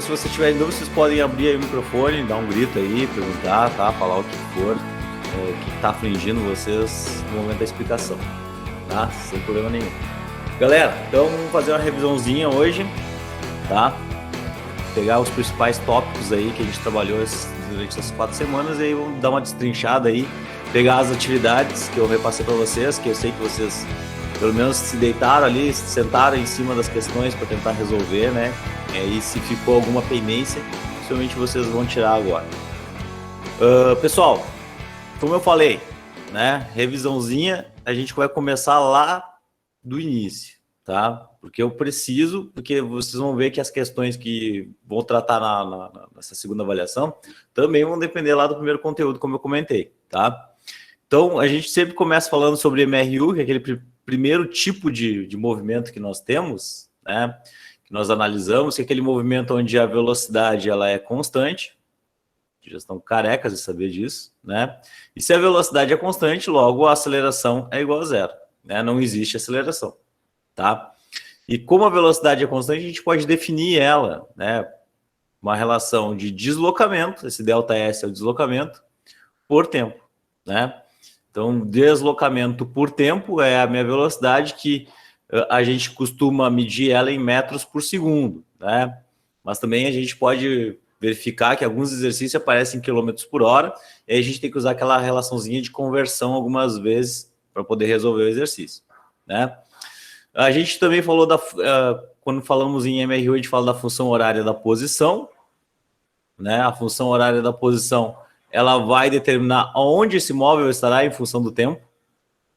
se vocês tiverem dúvida, vocês podem abrir aí o microfone, dar um grito aí, perguntar, tá? Falar o que for, o que está afligindo vocês no momento da explicação, tá? Sem problema nenhum. Galera, então vamos fazer uma revisãozinha hoje, tá? Pegar os principais tópicos aí que a gente trabalhou durante essas 4 semanas e aí vamos dar uma destrinchada aí, pegar as atividades que eu repassei para vocês, que eu sei que vocês pelo menos se deitaram ali, se sentaram em cima das questões para tentar resolver, né? E se ficou alguma pendência, possivelmente vocês vão tirar agora. Pessoal, como eu falei, né? Revisãozinha, a gente vai começar lá do início, tá? Porque porque vocês vão ver que as questões que vão tratar nessa segunda avaliação também vão depender lá do primeiro conteúdo, como eu comentei, tá? Então, a gente sempre começa falando sobre MRU, que é aquele primeiro tipo de movimento que nós temos, né? Que nós analisamos, que é aquele movimento onde a velocidade ela é constante, já estão carecas de saber disso, né? E se a velocidade é constante, logo a aceleração é igual a zero, né? Não existe aceleração, tá? E como a velocidade é constante, a gente pode definir ela, né? Uma relação de deslocamento, esse ΔS é o deslocamento, por tempo, né? Então, deslocamento por tempo é a minha velocidade, que a gente costuma medir ela em metros por segundo, né? Mas também a gente pode verificar que alguns exercícios aparecem em quilômetros por hora, e aí a gente tem que usar aquela relaçãozinha de conversão algumas vezes para poder resolver o exercício, né? A gente também falou quando falamos em MRU, a gente fala da função horária da posição, né? A função horária da posição, ela vai determinar onde esse móvel estará em função do tempo,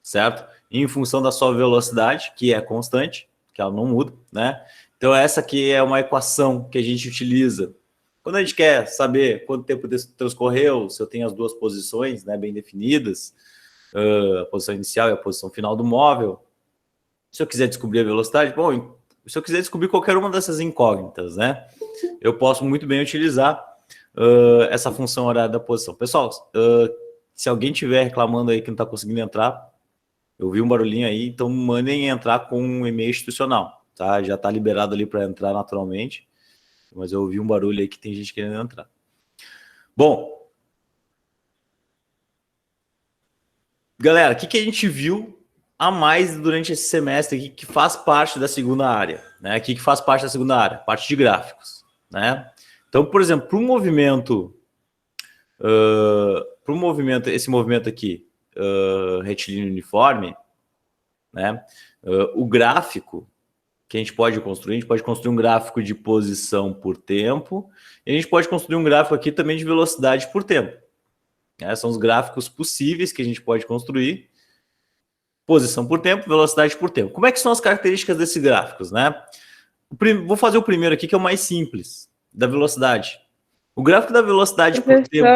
certo? E em função da sua velocidade, que é constante, que ela não muda, né? Então essa aqui é uma equação que a gente utiliza quando a gente quer saber quanto tempo transcorreu, se eu tenho as duas posições, né, bem definidas, a posição inicial e a posição final do móvel. Se eu quiser descobrir a velocidade, bom, se eu quiser descobrir qualquer uma dessas incógnitas, né, eu posso muito bem utilizar essa função horária da posição. Pessoal, se alguém estiver reclamando aí que não está conseguindo entrar, eu vi um barulhinho aí, então mandem entrar com um e-mail institucional, tá? Já está liberado ali para entrar naturalmente, mas eu ouvi um barulho aí que tem gente querendo entrar. Bom, galera, o que a gente viu a mais durante esse semestre aqui que faz parte da segunda área, né? O que faz parte da segunda área? Parte de gráficos, né? Então, por exemplo, para um movimento, esse movimento aqui, retilíneo uniforme, né? O gráfico que a gente pode construir um gráfico de posição por tempo, e a gente pode construir um gráfico aqui também de velocidade por tempo. Né? São os gráficos possíveis que a gente pode construir. Posição por tempo, velocidade por tempo. Como é que são as características desses gráficos, né? Vou fazer o primeiro aqui, que é o mais simples, da velocidade. O gráfico da velocidade por tempo...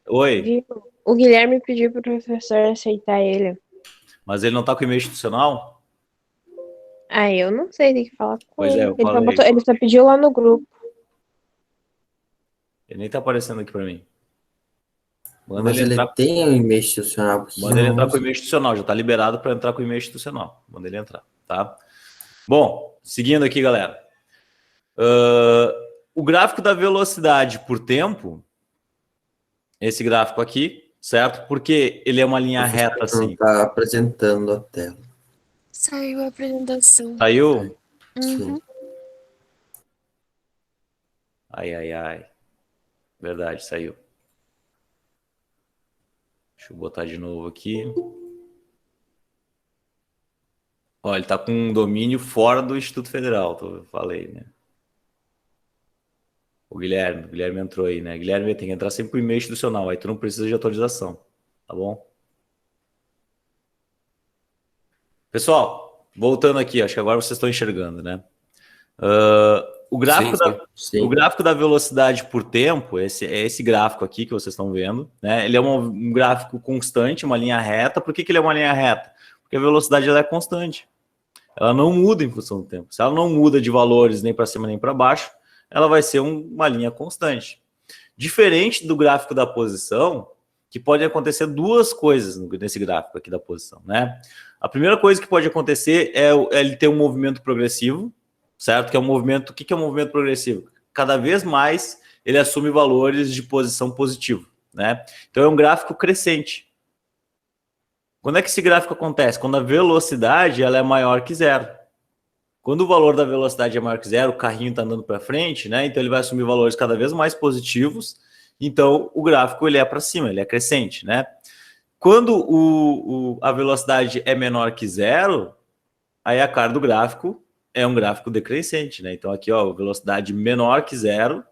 Oi? O Guilherme pediu para o professor aceitar ele. Mas ele não está com e-mail institucional? Eu não sei, tem que falar com ele. Ele só pediu lá no grupo. Ele nem está aparecendo aqui para mim. Mas ele tem um e-mail institucional. Manda ele entrar com o e-mail institucional, já está liberado para entrar com o e-mail institucional. Manda ele entrar, tá? Bom, seguindo aqui, galera. O gráfico da velocidade por tempo, esse gráfico aqui, certo? Porque ele é uma linha reta assim. Está apresentando a tela. Saiu a apresentação. Saiu? Uhum. Ai. Verdade, saiu. Deixa eu botar de novo aqui. Ó, ele tá com um domínio fora do Instituto Federal, eu falei, né? O Guilherme entrou aí, né? Guilherme tem que entrar sempre com e-mail institucional, aí tu não precisa de atualização, tá bom? Pessoal, voltando aqui, acho que agora vocês estão enxergando, né? O gráfico da velocidade por tempo, esse gráfico aqui que vocês estão vendo, né? Ele é um gráfico constante, uma linha reta. Por que ele é uma linha reta? Porque a velocidade ela é constante. Ela não muda em função do tempo. Se ela não muda de valores nem para cima nem para baixo, ela vai ser uma linha constante. Diferente do gráfico da posição, que pode acontecer duas coisas nesse gráfico aqui da posição, né? A primeira coisa que pode acontecer é ele ter um movimento progressivo, certo? Que é um movimento... O que é um movimento progressivo? cada vez mais ele assume valores de posição positivo, né? Então é um gráfico crescente. Quando é que esse gráfico acontece? Quando a velocidade ela é maior que zero. Quando o valor da velocidade é maior que zero, o carrinho está andando para frente, né? Então ele vai assumir valores cada vez mais positivos. Então o gráfico ele é para cima, ele é crescente, né? Quando a velocidade é menor que zero, aí a cara do gráfico é um gráfico decrescente, né? Então aqui, ó, velocidade menor que zero,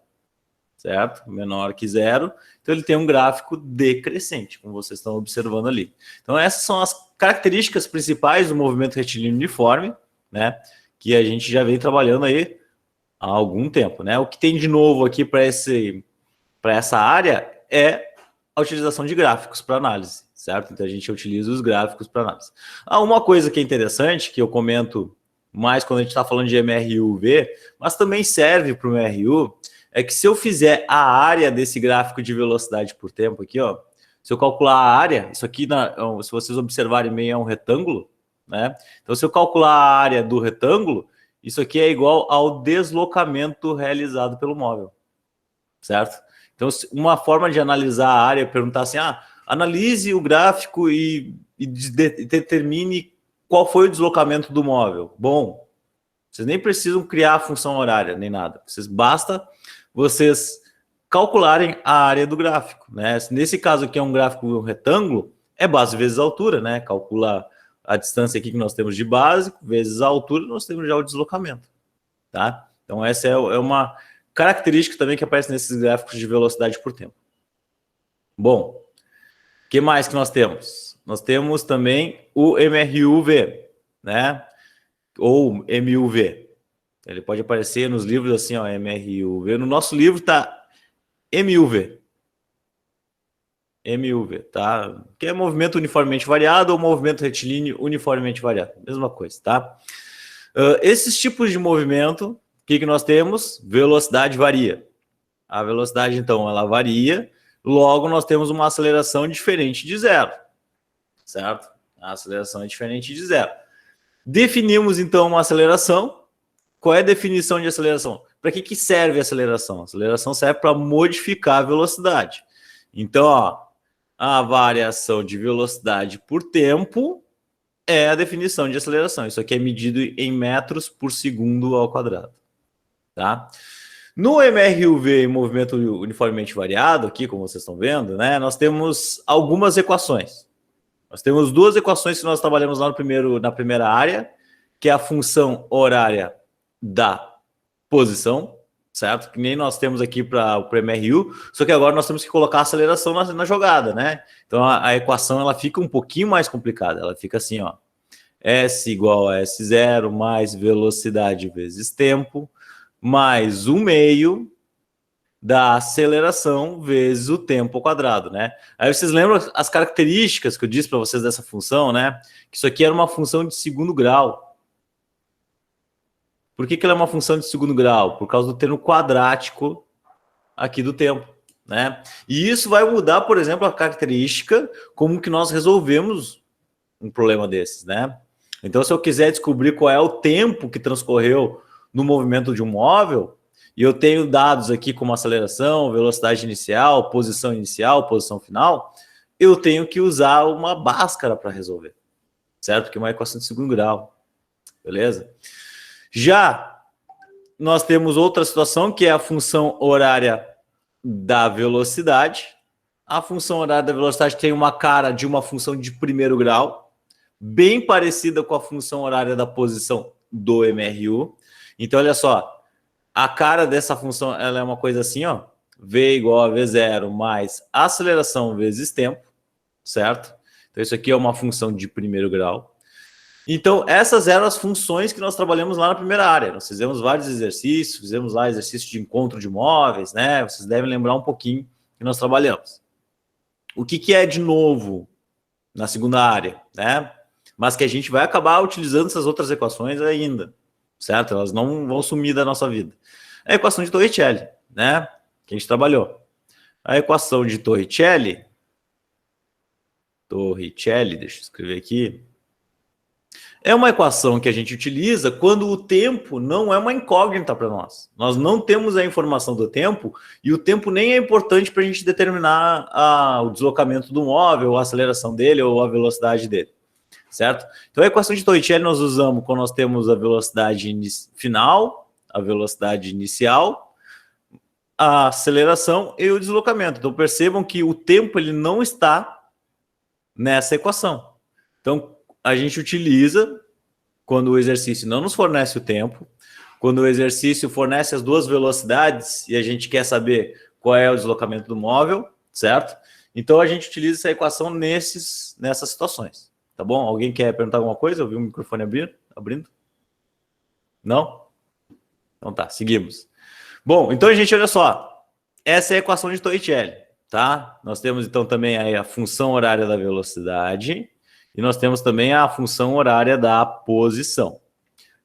certo? Menor que zero. Então ele tem um gráfico decrescente, como vocês estão observando ali. Então essas são as características principais do movimento retilíneo uniforme, né? Que a gente já vem trabalhando aí há algum tempo, né? O que tem de novo aqui para essa área é a utilização de gráficos para análise, certo? Então a gente utiliza os gráficos para análise. Uma coisa que é interessante, que eu comento mais quando a gente está falando de MRU-V, mas também serve para o MRU, é que se eu fizer a área desse gráfico de velocidade por tempo aqui, ó, se eu calcular a área, isso aqui, se vocês observarem bem, é um retângulo, né? Então, se eu calcular a área do retângulo, isso aqui é igual ao deslocamento realizado pelo móvel, certo? Então, uma forma de analisar a área é perguntar assim, analise o gráfico e determine qual foi o deslocamento do móvel. Bom, vocês nem precisam criar a função horária, nem nada. Basta vocês calcularem a área do gráfico, né? Nesse caso aqui é um gráfico um retângulo, é base vezes altura, né? Calcula a distância aqui que nós temos de base, vezes a altura, nós temos já o deslocamento, tá? Então essa é uma característica também que aparece nesses gráficos de velocidade por tempo. Bom, o que mais que nós temos? Nós temos também o MRU-V, né? Ou MUV. Ele pode aparecer nos livros assim, ó, MRU-V. No nosso livro tá MUV. MUV, tá? Que é movimento uniformemente variado ou movimento retilíneo uniformemente variado. Mesma coisa, tá? Esses tipos de movimento, o que nós temos? Velocidade varia. A velocidade, então, ela varia. Logo, nós temos uma aceleração diferente de zero. Certo? A aceleração é diferente de zero. Definimos, então, uma aceleração. Qual é a definição de aceleração? Para que serve a aceleração? A aceleração serve para modificar a velocidade. Então, ó, a variação de velocidade por tempo é a definição de aceleração. Isso aqui é medido em metros por segundo ao quadrado. Tá? No MRU-V, movimento uniformemente variado, aqui, como vocês estão vendo, né, nós temos algumas equações. Nós temos duas equações que nós trabalhamos lá na primeira área, que é a função horária da posição, certo? Que nem nós temos aqui para o MRU, só que agora nós temos que colocar a aceleração na jogada, né? Então a equação ela fica um pouquinho mais complicada, ela fica assim, ó, S igual a S0 mais velocidade vezes tempo, mais 1/2 da aceleração vezes o tempo ao quadrado, né? Aí vocês lembram as características que eu disse para vocês dessa função, né? Que isso aqui era uma função de segundo grau. Por que ela é uma função de segundo grau? Por causa do termo quadrático aqui do tempo, né? E isso vai mudar, por exemplo, a característica como que nós resolvemos um problema desses, né? Então, se eu quiser descobrir qual é o tempo que transcorreu no movimento de um móvel, e eu tenho dados aqui como aceleração, velocidade inicial, posição final, eu tenho que usar uma Bhaskara para resolver, certo? Que é uma equação de segundo grau, beleza? Já nós temos outra situação, que é a função horária da velocidade. A função horária da velocidade tem uma cara de uma função de primeiro grau, bem parecida com a função horária da posição do MRU. Então, olha só, a cara dessa função ela é uma coisa assim, ó, V igual a V0 mais aceleração vezes tempo, certo? Então, isso aqui é uma função de primeiro grau. Então, essas eram as funções que nós trabalhamos lá na primeira área. Nós fizemos vários exercícios, fizemos lá exercício de encontro de móveis, né? Vocês devem lembrar um pouquinho que nós trabalhamos. O que é de novo na segunda área, né? Mas que a gente vai acabar utilizando essas outras equações ainda, certo? Elas não vão sumir da nossa vida. A equação de Torricelli, né? Que a gente trabalhou. A equação de Torricelli, deixa eu escrever aqui. É uma equação que a gente utiliza quando o tempo não é uma incógnita para nós. Nós não temos a informação do tempo e o tempo nem é importante para a gente determinar o deslocamento do móvel, a aceleração dele ou a velocidade dele, certo? Então a equação de Torricelli nós usamos quando nós temos a velocidade final, a velocidade inicial, a aceleração e o deslocamento. Então percebam que o tempo ele não está nessa equação. Então a gente utiliza quando o exercício não nos fornece o tempo, quando o exercício fornece as duas velocidades e a gente quer saber qual é o deslocamento do móvel, certo? Então a gente utiliza essa equação nessas situações, tá bom? Alguém quer perguntar alguma coisa? Eu vi o microfone abrindo? Não? Então tá, seguimos. Bom, então gente, olha só, essa é a equação de Torricelli, tá? Nós temos então também aí a função horária da velocidade. E nós temos também a função horária da posição,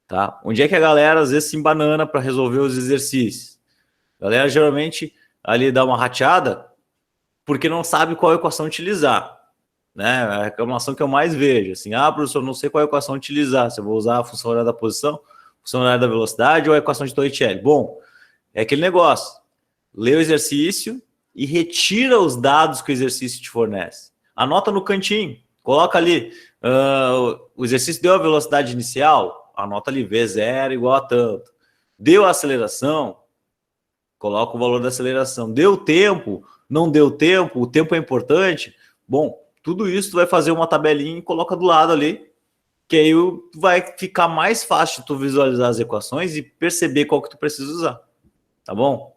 tá? Onde é que a galera às vezes se embanana para resolver os exercícios? A galera geralmente ali dá uma rateada porque não sabe qual equação utilizar, né? É a reclamação que eu mais vejo, assim, professor, não sei qual equação utilizar, se eu vou usar a função horária da posição, função horária da velocidade ou a equação de Torricelli. Bom, é aquele negócio, lê o exercício e retira os dados que o exercício te fornece. Anota no cantinho. Coloca ali, o exercício deu a velocidade inicial, anota ali V0 igual a tanto. Deu a aceleração, coloca o valor da aceleração. Deu tempo, não deu tempo, o tempo é importante. Bom, tudo isso tu vai fazer uma tabelinha e coloca do lado ali, que aí vai ficar mais fácil tu visualizar as equações e perceber qual que tu precisa usar. Tá bom?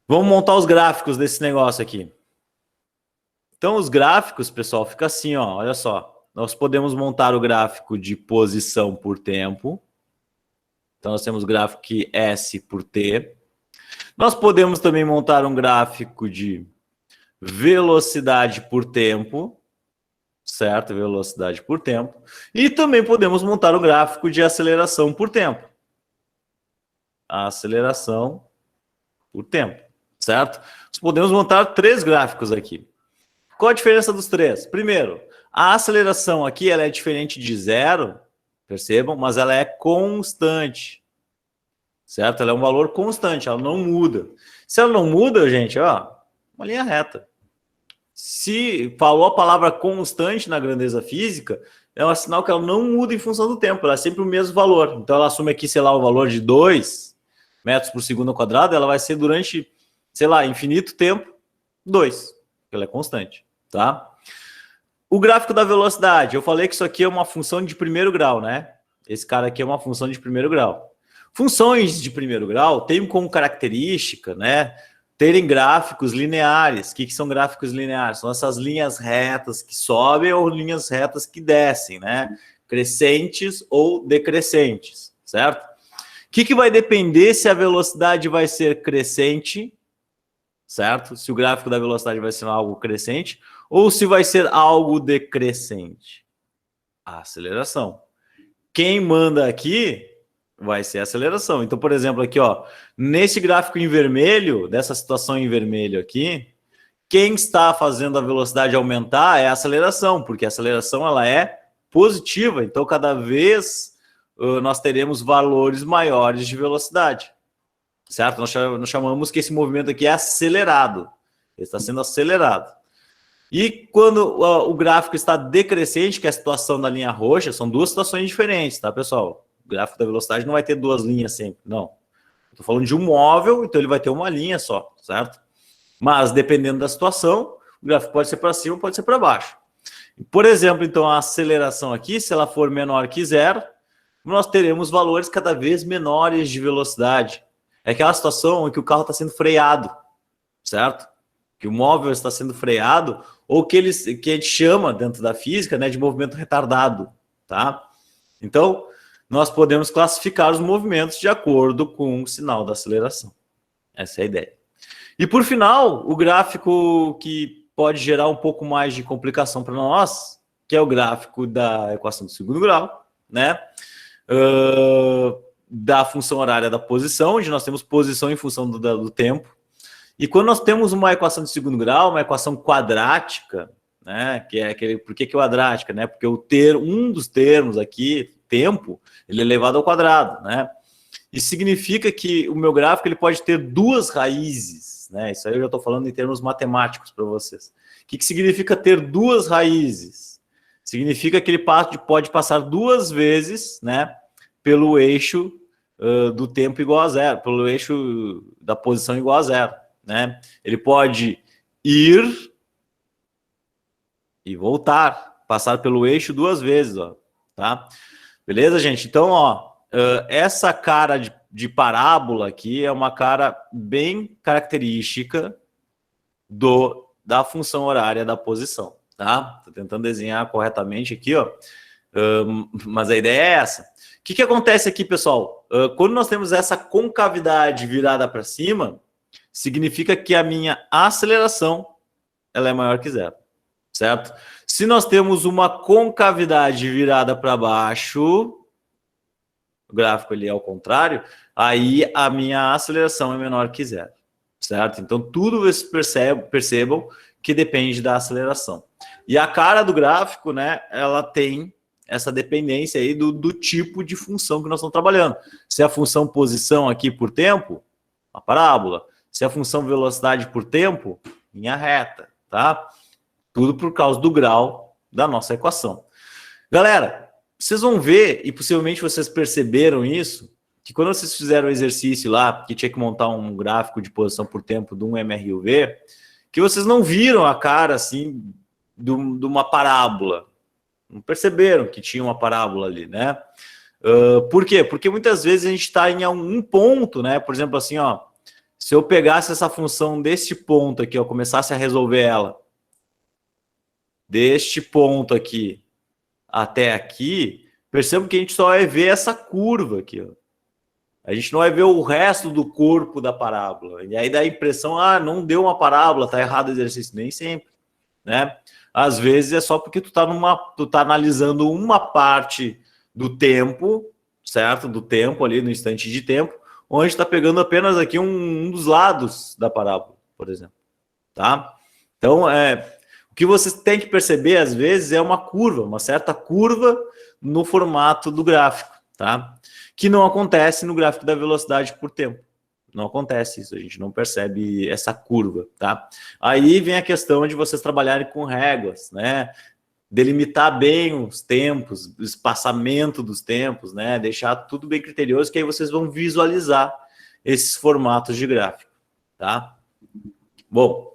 Vamos montar os gráficos desse negócio aqui. Então, os gráficos, pessoal, fica assim, ó, olha só. Nós podemos montar o gráfico de posição por tempo. Então, nós temos o gráfico que S por T. Nós podemos também montar um gráfico de velocidade por tempo, certo? Velocidade por tempo. E também podemos montar o gráfico de aceleração por tempo. A aceleração por tempo, certo? Nós podemos montar 3 gráficos aqui. Qual a diferença dos 3? Primeiro, a aceleração aqui ela é diferente de 0, percebam, mas ela é constante, certo? Ela é um valor constante, ela não muda. Se ela não muda, gente, ó, uma linha reta. Se falou a palavra constante na grandeza física, é um sinal que ela não muda em função do tempo, ela é sempre o mesmo valor. Então ela assume aqui, sei lá, o valor de 2 metros por segundo ao quadrado, ela vai ser durante, sei lá, infinito tempo, 2, porque ela é constante. Tá? O gráfico da velocidade, eu falei que isso aqui é uma função de primeiro grau, né? Esse cara aqui é uma função de primeiro grau. Funções de primeiro grau têm como característica, né, terem gráficos lineares. O que são gráficos lineares? São essas linhas retas que sobem ou linhas retas que descem, né? Crescentes ou decrescentes, certo? O que vai depender se a velocidade vai ser crescente, certo? Se o gráfico da velocidade vai ser algo crescente ou se vai ser algo decrescente? A aceleração. Quem manda aqui vai ser a aceleração. Então, por exemplo, aqui, ó, nesse gráfico em vermelho, dessa situação em vermelho aqui, quem está fazendo a velocidade aumentar é a aceleração, porque a aceleração ela é positiva. Então, cada vez nós teremos valores maiores de velocidade. Certo? Nós chamamos que esse movimento aqui é acelerado. Ele está sendo acelerado. E quando o gráfico está decrescente, que é a situação da linha roxa, são 2 situações diferentes, tá, pessoal? O gráfico da velocidade não vai ter 2 linhas sempre, não. Estou falando de um móvel, então ele vai ter uma linha só, certo? Mas, dependendo da situação, o gráfico pode ser para cima, pode ser para baixo. Por exemplo, então, a aceleração aqui, se ela for menor que 0, nós teremos valores cada vez menores de velocidade. É aquela situação em que o carro está sendo freado, certo? Que o móvel está sendo freado, ou que a gente chama, dentro da física, né, de movimento retardado, tá? Então, nós podemos classificar os movimentos de acordo com o sinal da aceleração. Essa é a ideia. E, por final, o gráfico que pode gerar um pouco mais de complicação para nós, que é o gráfico da equação do segundo grau, né? Da função horária da posição, onde nós temos posição em função do tempo. E quando nós temos uma equação de segundo grau, uma equação quadrática, né? Que é aquele, por que quadrática, né? Porque um dos termos aqui, tempo, ele é elevado ao quadrado, né? Isso significa que o meu gráfico ele pode ter duas raízes, né? Isso aí eu já estou falando em termos matemáticos para vocês. O que significa ter duas raízes? Significa que ele pode passar duas vezes, né, pelo eixo do tempo igual a zero, pelo eixo da posição igual a zero, né? Ele pode ir e voltar, passar pelo eixo duas vezes, ó, tá? Beleza, gente? Então, ó, essa cara de parábola aqui é uma cara bem característica da função horária da posição, tá? Tô tentando desenhar corretamente aqui, ó, mas a ideia é essa. O que acontece aqui, pessoal? Quando nós temos essa concavidade virada para cima, significa que a minha aceleração ela é maior que zero, certo? Se nós temos uma concavidade virada para baixo, o gráfico ali é ao contrário, aí a minha aceleração é menor que zero, certo? Então, tudo vocês percebam que depende da aceleração. E a cara do gráfico, né, ela tem essa dependência aí do tipo de função que nós estamos trabalhando. Se a função posição aqui por tempo, uma parábola. Se a função velocidade por tempo, linha reta, tá? Tudo por causa do grau da nossa equação. Galera, vocês vão ver, e possivelmente vocês perceberam isso, que quando vocês fizeram o exercício lá, que tinha que montar um gráfico de posição por tempo de um MRUV, que vocês não viram a cara, assim, de uma parábola. Não perceberam que tinha uma parábola ali, né? Por quê? Porque muitas vezes a gente está em um ponto, né? Por exemplo, assim, ó, se eu pegasse essa função deste ponto aqui, ó, começasse a resolver ela, deste ponto aqui até aqui, perceba que a gente só vai ver essa curva aqui, ó. A gente não vai ver o resto do corpo da parábola. E aí dá a impressão, não deu uma parábola, tá errado o exercício. Nem sempre, né? Às vezes é só porque tu tá analisando uma parte do tempo, certo? Do tempo ali, no instante de tempo, onde está pegando apenas aqui um dos lados da parábola, por exemplo, tá? Então, o que vocês têm que perceber, às vezes, é uma certa curva no formato do gráfico, tá? Que não acontece no gráfico da velocidade por tempo. Não acontece isso, a gente não percebe essa curva, tá? Aí vem a questão de vocês trabalharem com réguas, né? Delimitar bem os tempos, o espaçamento dos tempos, né? Deixar tudo bem criterioso, que aí vocês vão visualizar esses formatos de gráfico, tá? Bom,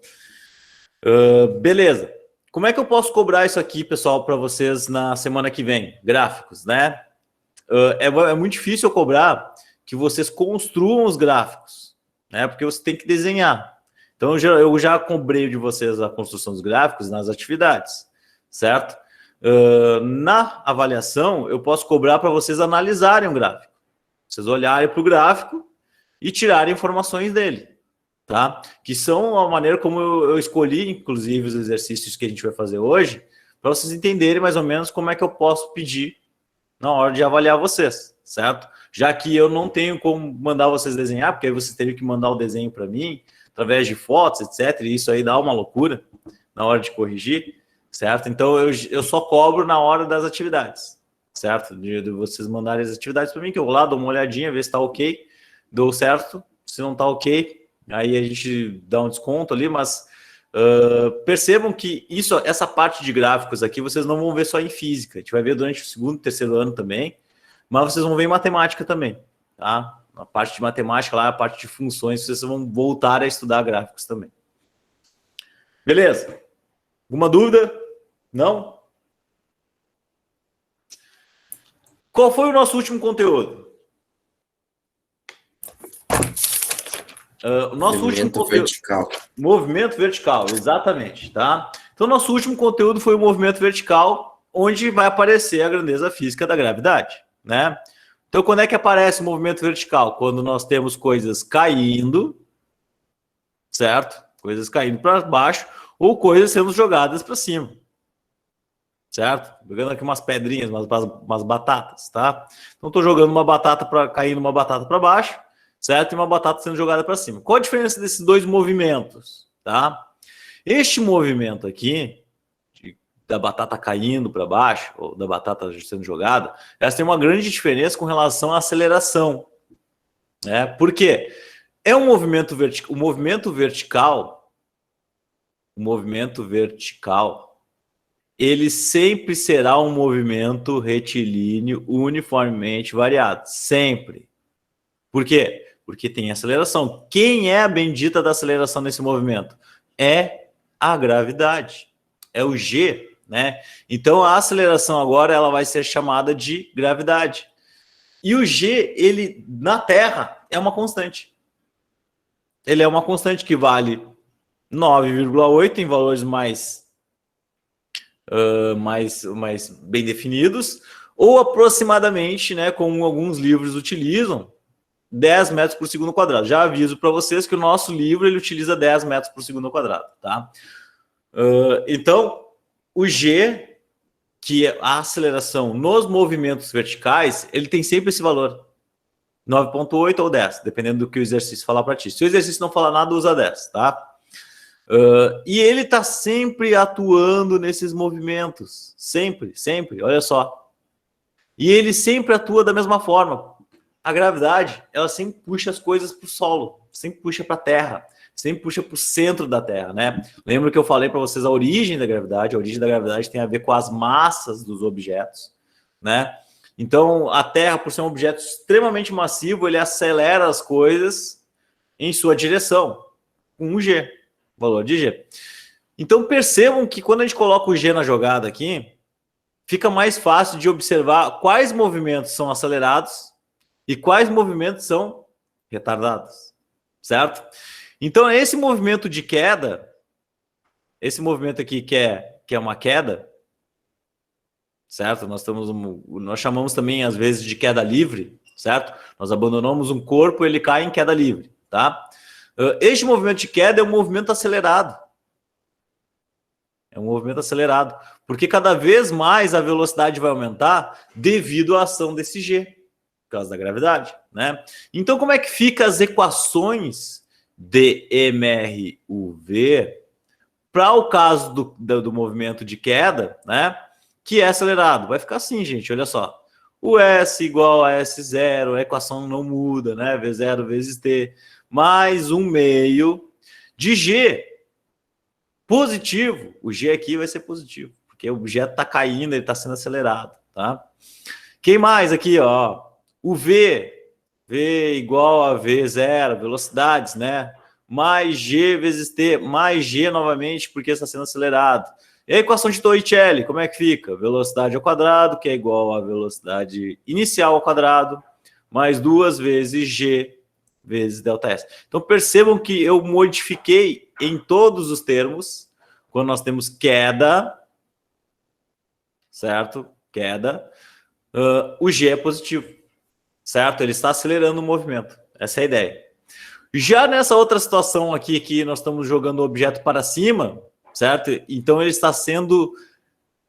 beleza. Como é que eu posso cobrar isso aqui, pessoal, para vocês na semana que vem? Gráficos, né? É muito difícil eu cobrar que vocês construam os gráficos, né? Porque você tem que desenhar. Então, eu já cobrei de vocês a construção dos gráficos nas atividades, certo? Na avaliação, eu posso cobrar para vocês analisarem o gráfico. Vocês olharem para o gráfico e tirarem informações dele, tá? Que são a maneira como eu escolhi, inclusive, os exercícios que a gente vai fazer hoje, para vocês entenderem mais ou menos como é que eu posso pedir na hora de avaliar vocês, certo? Já que eu não tenho como mandar vocês desenhar, porque aí vocês teriam que mandar o desenho para mim, através de fotos, etc. E isso aí dá uma loucura na hora de corrigir, certo? Então, eu só cobro na hora das atividades, certo? De vocês mandarem as atividades para mim, que eu vou lá, dou uma olhadinha, ver se está ok, dou certo. Se não está ok, aí a gente dá um desconto ali, mas percebam que essa parte de gráficos aqui vocês não vão ver só em física, a gente vai ver durante o segundo e terceiro ano também, mas vocês vão ver em matemática também, tá? A parte de matemática lá, a parte de funções, vocês vão voltar a estudar gráficos também. Beleza? Alguma dúvida? Não? Qual foi o nosso último conteúdo? O nosso último conteúdo... vertical. Movimento vertical, exatamente, tá? Então, nosso último conteúdo foi o movimento vertical, onde vai aparecer a grandeza física da gravidade, né? Então, quando é que aparece o movimento vertical? Quando nós temos coisas caindo, certo? Coisas caindo para baixo ou coisas sendo jogadas para cima, certo? Jogando aqui umas pedrinhas, umas batatas, tá? Então, estou jogando uma batata caindo uma batata para baixo, certo? E uma batata sendo jogada para cima. Qual a diferença desses dois movimentos, tá? Este movimento aqui, da batata caindo para baixo, ou da batata sendo jogada, elas têm uma grande diferença com relação à aceleração. Né? Por quê? É um movimento vertical. O movimento vertical, ele sempre será um movimento retilíneo uniformemente variado. Sempre. Por quê? Porque tem aceleração. Quem é a bendita da aceleração nesse movimento? É a gravidade. É o G. Né? Então a aceleração agora ela vai ser chamada de gravidade. E o G, ele na Terra é uma constante. Ele é uma constante que vale 9,8 em valores mais bem definidos, ou aproximadamente, né, como alguns livros utilizam, 10 metros por segundo quadrado. Já aviso para vocês que o nosso livro ele utiliza 10 metros por segundo quadrado. Tá? Então, o G, que é a aceleração nos movimentos verticais, ele tem sempre esse valor. 9,8 ou 10, dependendo do que o exercício falar para ti. Se o exercício não falar nada, usa 10, tá? E ele está sempre atuando nesses movimentos. Sempre, sempre, olha só. E ele sempre atua da mesma forma. A gravidade, ela sempre puxa as coisas para o solo, sempre puxa para a Terra. Sempre puxa para o centro da Terra, né? Lembra que eu falei para vocês a origem da gravidade? A origem da gravidade tem a ver com as massas dos objetos, né? Então, a Terra, por ser um objeto extremamente massivo, ele acelera as coisas em sua direção, com um G, valor de G. Então, percebam que quando a gente coloca o G na jogada aqui, fica mais fácil de observar quais movimentos são acelerados e quais movimentos são retardados, certo? Então, esse movimento de queda, esse movimento aqui que é uma queda, certo? Nós chamamos também, às vezes, de queda livre, certo? Nós abandonamos um corpo, ele cai em queda livre, tá? Este movimento de queda é um movimento acelerado. É um movimento acelerado, porque cada vez mais a velocidade vai aumentar devido à ação desse G, por causa da gravidade, né? Então, como é que fica as equações de MRUV para o caso do movimento de queda, né, que é acelerado? Vai ficar assim, gente, olha só. O S igual a S0, a equação não muda, né? V0 vezes T, mais 1 meio de G positivo. O G aqui vai ser positivo, porque o objeto está caindo, ele está sendo acelerado, tá? Quem mais aqui, ó? O V igual a V0, velocidades, né? Mais G vezes T, mais G novamente, porque está sendo acelerado. E a equação de Torricelli, como é que fica? Velocidade ao quadrado, que é igual a velocidade inicial ao quadrado, mais 2 vezes G vezes ΔS. Então, percebam que eu modifiquei em todos os termos, quando nós temos queda, certo? Queda, o G é positivo. Certo? Ele está acelerando o movimento. Essa é a ideia. Já nessa outra situação aqui, que nós estamos jogando o objeto para cima, certo? Então ele está sendo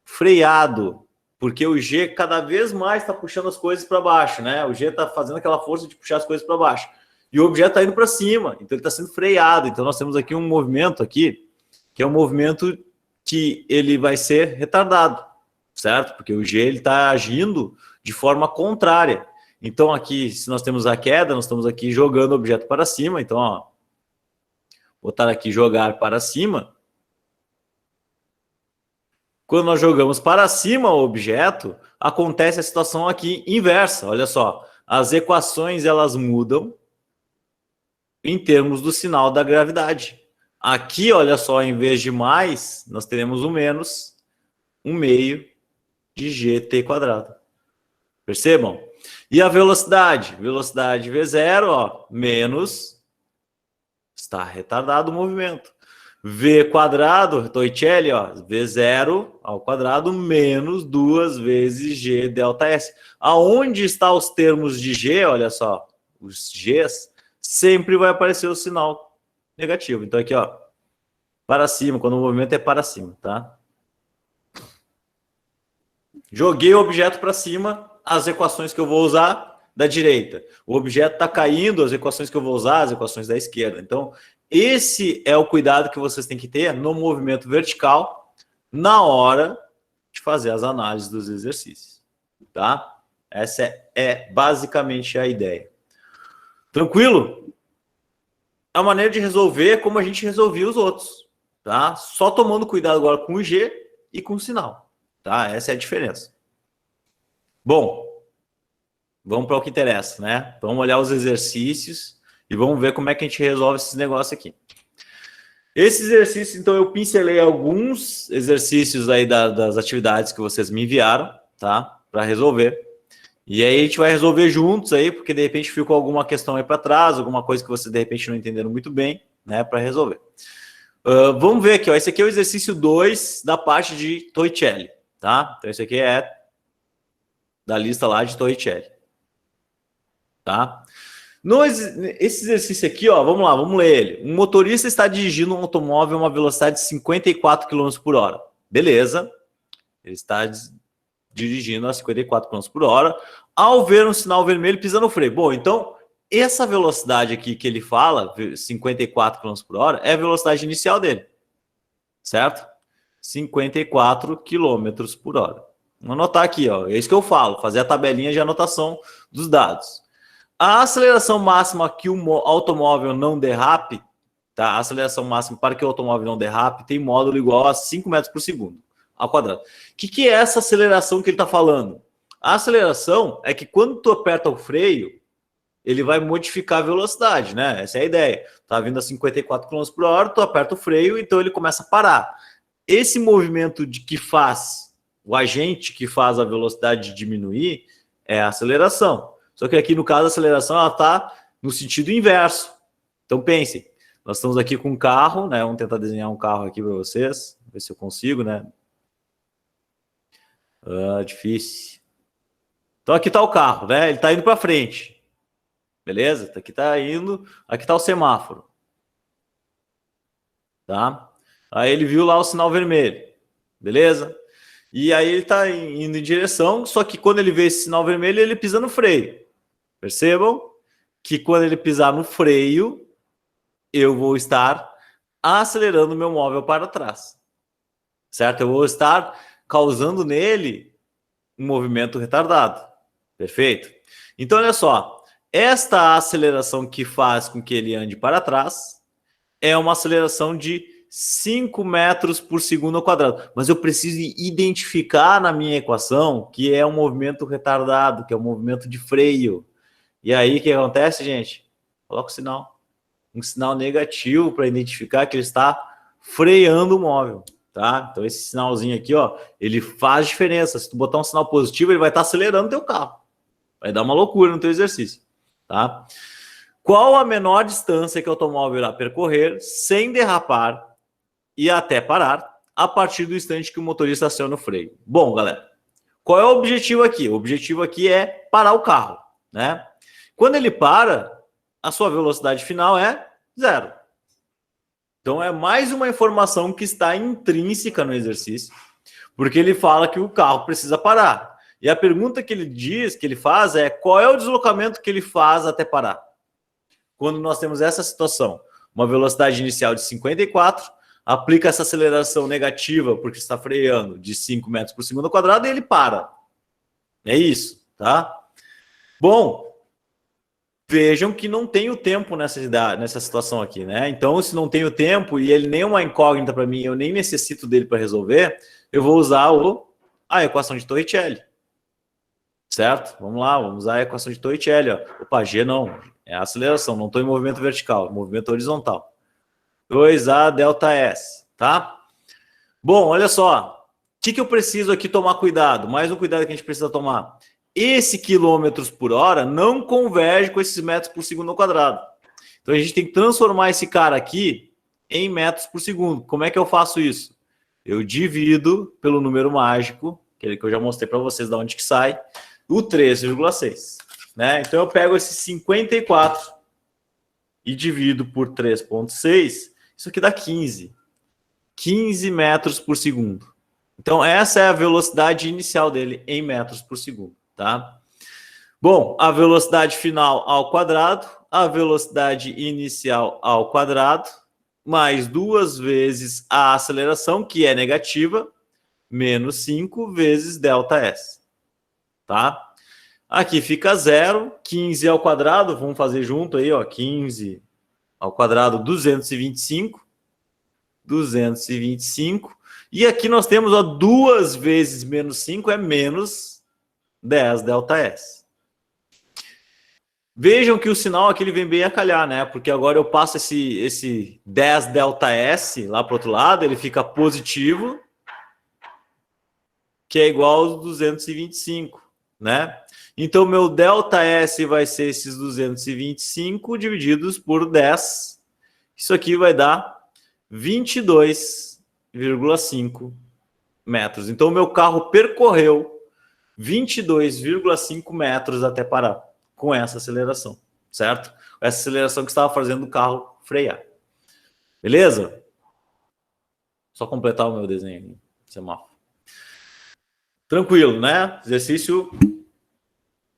freado, porque o G cada vez mais está puxando as coisas para baixo, né? O G está fazendo aquela força de puxar as coisas para baixo. E o objeto está indo para cima, então ele está sendo freado. Então nós temos aqui um movimento aqui, que é um movimento que ele vai ser retardado, certo? Porque o G ele está agindo de forma contrária. Então, aqui, se nós temos a queda, nós estamos aqui jogando o objeto para cima. Então, ó, botar aqui jogar para cima. Quando nós jogamos para cima o objeto, acontece a situação aqui inversa. Olha só, as equações elas mudam em termos do sinal da gravidade. Aqui, olha só, em vez de mais, nós teremos um menos, 1 meio de GT quadrado. Percebam? E a velocidade? Velocidade V0, ó, menos, está retardado o movimento. V quadrado, Torricelli, ó, V0 ao quadrado menos 2 vezes G ΔS. Aonde está os termos de G, olha só, os Gs, sempre vai aparecer o sinal negativo. Então aqui, ó, para cima, quando o movimento é para cima, tá? Joguei o objeto para cima, as equações que eu vou usar da direita. O objeto está caindo, as equações que eu vou usar, as equações da esquerda. Então, esse é o cuidado que vocês têm que ter no movimento vertical na hora de fazer as análises dos exercícios, tá? Essa é basicamente a ideia. Tranquilo? A maneira de resolver é como a gente resolvia os outros, tá? Só tomando cuidado agora com o G e com o sinal, tá? Essa é a diferença. Bom, vamos para o que interessa, né? Vamos olhar os exercícios e vamos ver como é que a gente resolve esses negócios aqui. Esses exercícios, então, eu pincelei alguns exercícios aí das atividades que vocês me enviaram, tá? Para resolver. E aí a gente vai resolver juntos aí, porque de repente ficou alguma questão aí para trás, alguma coisa que vocês de repente não entenderam muito bem, né? Para resolver. Vamos ver aqui, ó. Esse aqui é o exercício 2 da parte de Torricelli, tá? Então, esse aqui é da lista lá de Torricelli, tá? Esse exercício aqui, ó, vamos lá, vamos ler ele. Um motorista está dirigindo um automóvel a uma velocidade de 54 km por hora. Beleza. Ele está dirigindo a 54 km por hora. Ao ver um sinal vermelho, pisa no freio. Bom, então, essa velocidade aqui que ele fala, 54 km por hora, é a velocidade inicial dele. Certo? 54 km por hora. Vamos anotar aqui, ó. É isso que eu falo, fazer a tabelinha de anotação dos dados. A aceleração máxima que o automóvel não derrape, tá? A aceleração máxima para que o automóvel não derrape tem módulo igual a 5 metros por segundo ao quadrado. O que é essa aceleração que ele está falando? A aceleração é que quando tu aperta o freio, ele vai modificar a velocidade, né? Essa é a ideia. Tá vindo a 54 km por hora, tu aperta o freio, então ele começa a parar. Esse movimento que faz, o agente que faz a velocidade diminuir, é a aceleração. Só que aqui, no caso, a aceleração ela está no sentido inverso. Então, pensem. Nós estamos aqui com um carro, né? Vamos tentar desenhar um carro aqui para vocês. Ver se eu consigo, né? Difícil. Então, aqui está o carro, né? Ele está indo para frente. Beleza? Aqui está indo. Aqui está o semáforo. Tá? Aí ele viu lá o sinal vermelho. Beleza? E aí ele está indo em direção, só que quando ele vê esse sinal vermelho, ele pisa no freio. Percebam que quando ele pisar no freio, eu vou estar acelerando o meu móvel para trás. Certo? Eu vou estar causando nele um movimento retardado. Perfeito? Então, olha só. Esta aceleração que faz com que ele ande para trás é uma aceleração de 5 metros por segundo ao quadrado. Mas eu preciso identificar na minha equação que é um movimento retardado, que é um movimento de freio. E aí, o que acontece, gente? Coloca o sinal. Um sinal negativo para identificar que ele está freando o móvel, tá? Então, esse sinalzinho aqui, ó, ele faz diferença. Se tu botar um sinal positivo, ele vai estar acelerando o teu carro. Vai dar uma loucura no teu exercício, tá? Qual a menor distância que o automóvel irá percorrer sem derrapar e até parar a partir do instante que o motorista aciona o freio? Bom, galera, qual é o objetivo aqui? O objetivo aqui é parar o carro, né? Quando ele para, a sua velocidade final é 0. Então, é mais uma informação que está intrínseca no exercício, porque ele fala que o carro precisa parar. E a pergunta que ele diz, que ele faz é: qual é o deslocamento que ele faz até parar? Quando nós temos essa situação, uma velocidade inicial de 54, aplica essa aceleração negativa, porque está freando, de 5 metros por segundo ao quadrado, e ele para. É isso, tá? Bom, vejam que não tem o tempo nessa situação aqui, né? Então, se não tem o tempo e ele nem é uma incógnita para mim, eu nem necessito dele para resolver, eu vou usar a equação de Torricelli. Certo? Vamos lá, vamos usar a equação de Torricelli. Ó. Opa, G não, é a aceleração, não estou em movimento vertical, movimento horizontal. 2A delta S, tá? Bom, olha só, o que eu preciso aqui tomar cuidado? Mais um cuidado que a gente precisa tomar. Esse quilômetros por hora não converge com esses metros por segundo ao quadrado. Então, a gente tem que transformar esse cara aqui em metros por segundo. Como é que eu faço isso? Eu divido pelo número mágico, aquele que eu já mostrei para vocês de onde que sai, o 3,6. Né? Então, eu pego esse 54 e divido por 3,6. Isso aqui dá 15. 15 metros por segundo. Então, essa é a velocidade inicial dele em metros por segundo. Tá? Bom, a velocidade final ao quadrado, a velocidade inicial ao quadrado, mais 2 vezes a aceleração, que é negativa, menos 5 vezes ΔS. Tá? Aqui fica 0, 15 ao quadrado, vamos fazer junto aí, ó, 15 ao quadrado, 225. 225. E aqui nós temos, ó, 2 vezes menos 5 é menos 10 ΔS. Vejam que o sinal aqui ele vem bem a calhar, né? Porque agora eu passo esse 10 ΔS lá para o outro lado, ele fica positivo, que é igual aos 225, né? Então, meu ΔS vai ser esses 225 divididos por 10. Isso aqui vai dar 22,5 metros. Então, o meu carro percorreu 22,5 metros até parar com essa aceleração, certo? Essa aceleração que estava fazendo o carro frear. Beleza? Só completar o meu desenho aqui, semáforo. Tranquilo, né? Exercício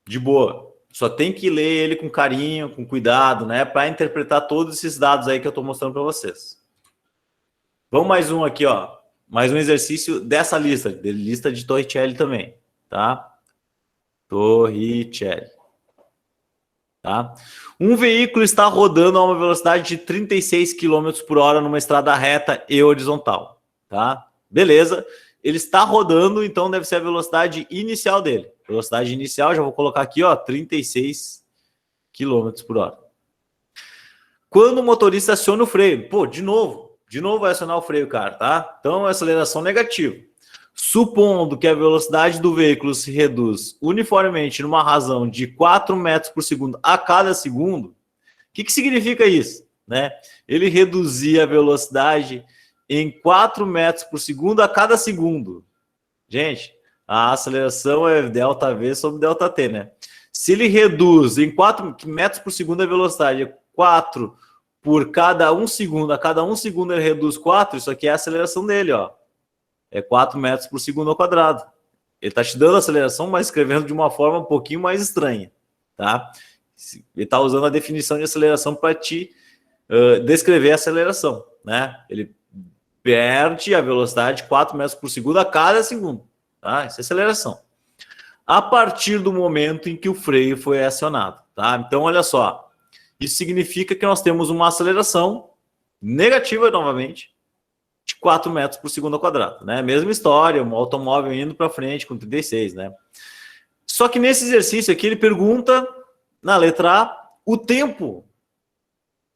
de boa. Só tem que ler ele com carinho, com cuidado, né? Para interpretar todos esses dados aí que eu estou mostrando para vocês. Vamos mais um aqui, ó. Mais um exercício dessa lista de Torricelli também, tá? Torricelli. Tá? Um veículo está rodando a uma velocidade de 36 km por hora numa estrada reta e horizontal. Tá? Beleza. Ele está rodando, então deve ser a velocidade inicial dele. Velocidade inicial, já vou colocar aqui, ó, 36 km por hora. Quando o motorista aciona o freio, pô, de novo vai acionar o freio, cara, tá? Então, aceleração negativa. Supondo que a velocidade do veículo se reduz uniformemente numa razão de 4 metros por segundo a cada segundo, o que significa isso? Né? Ele reduzia a velocidade em 4 metros por segundo a cada segundo. Gente, a aceleração é ΔV sobre ΔT, né? Se ele reduz em 4 metros por segundo a velocidade, 4 por cada 1 segundo, a cada 1 segundo ele reduz 4, isso aqui é a aceleração dele, ó. É 4 metros por segundo ao quadrado. Ele está te dando a aceleração, mas escrevendo de uma forma um pouquinho mais estranha, tá? Ele está usando a definição de aceleração para te descrever a aceleração, né? Ele perde a velocidade de 4 metros por segundo a cada segundo, tá? Isso é aceleração. A partir do momento em que o freio foi acionado, tá? Então, olha só. Isso significa que nós temos uma aceleração negativa, novamente, de 4 metros por segundo ao quadrado, né? Mesma história, um automóvel indo para frente com 36, né? Só que nesse exercício aqui ele pergunta, na letra A, o tempo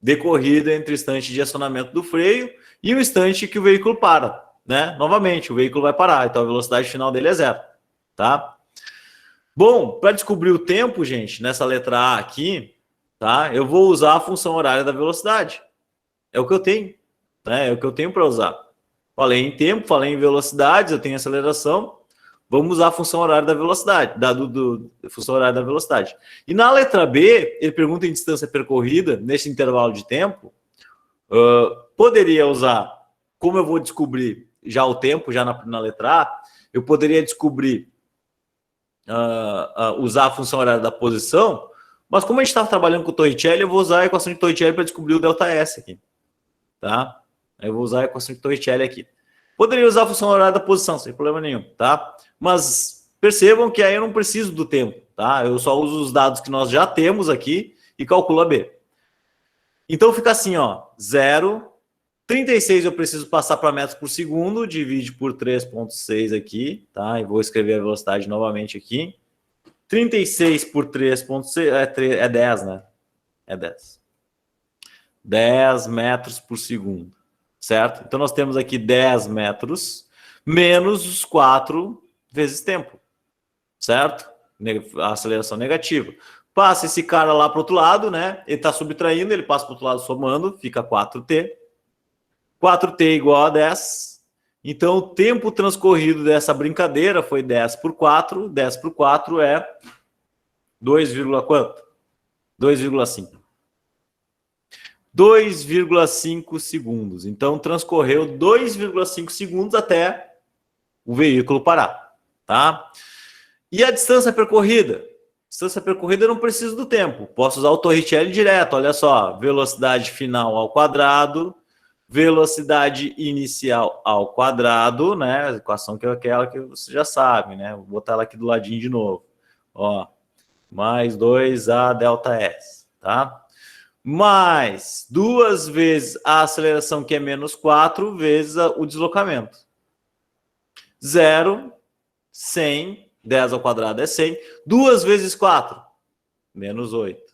decorrido entre o instante de acionamento do freio e o instante que o veículo para, né? Novamente, o veículo vai parar, então a velocidade final dele é 0, tá? Bom, para descobrir o tempo, gente, nessa letra A aqui, tá? Eu vou usar a função horária da velocidade. É o que eu tenho. É o que eu tenho para usar. Falei em tempo, falei em velocidades, eu tenho aceleração. Vamos usar a função horária da velocidade, função horária da velocidade. E na letra B, ele pergunta em distância percorrida, nesse intervalo de tempo, poderia usar, como eu vou descobrir já o tempo, já na letra A, eu poderia descobrir, usar a função horária da posição, mas como a gente estava trabalhando com o Torricelli, eu vou usar a equação de Torricelli para descobrir o ΔS aqui. Tá? Eu vou usar a equação de Torricelli aqui. Poderia usar a função horária da posição, sem problema nenhum, tá? Mas percebam que aí eu não preciso do tempo, tá? Eu só uso os dados que nós já temos aqui e calculo a B. Então fica assim, ó, 0, 36 eu preciso passar para metros por segundo, divide por 3,6 aqui, tá? E vou escrever a velocidade novamente aqui. 36 por 3,6 é 10, né? É 10. 10 metros por segundo, certo? Então, nós temos aqui 10 metros menos os 4 vezes tempo, certo? A aceleração negativa. Passa esse cara lá para o outro lado, né? Ele está subtraindo, ele passa para o outro lado somando, fica 4t. 4t igual a 10. Então, o tempo transcorrido dessa brincadeira foi 10 por 4. 10 por 4 é 2, quanto? 2,5. 2,5 segundos. Então, transcorreu 2,5 segundos até o veículo parar, tá? E a distância percorrida? Distância percorrida eu não preciso do tempo. Posso usar o Torricelli direto. Olha só, velocidade final ao quadrado velocidade inicial ao quadrado, né? A equação que é aquela que você já sabe, né? Vou botar ela aqui do ladinho de novo. Ó, mais 2a delta S, tá? Mais 2 vezes a aceleração, que é menos 4, vezes o deslocamento. 0, 100, 10 ao quadrado é 100. 2 vezes 4, menos 8.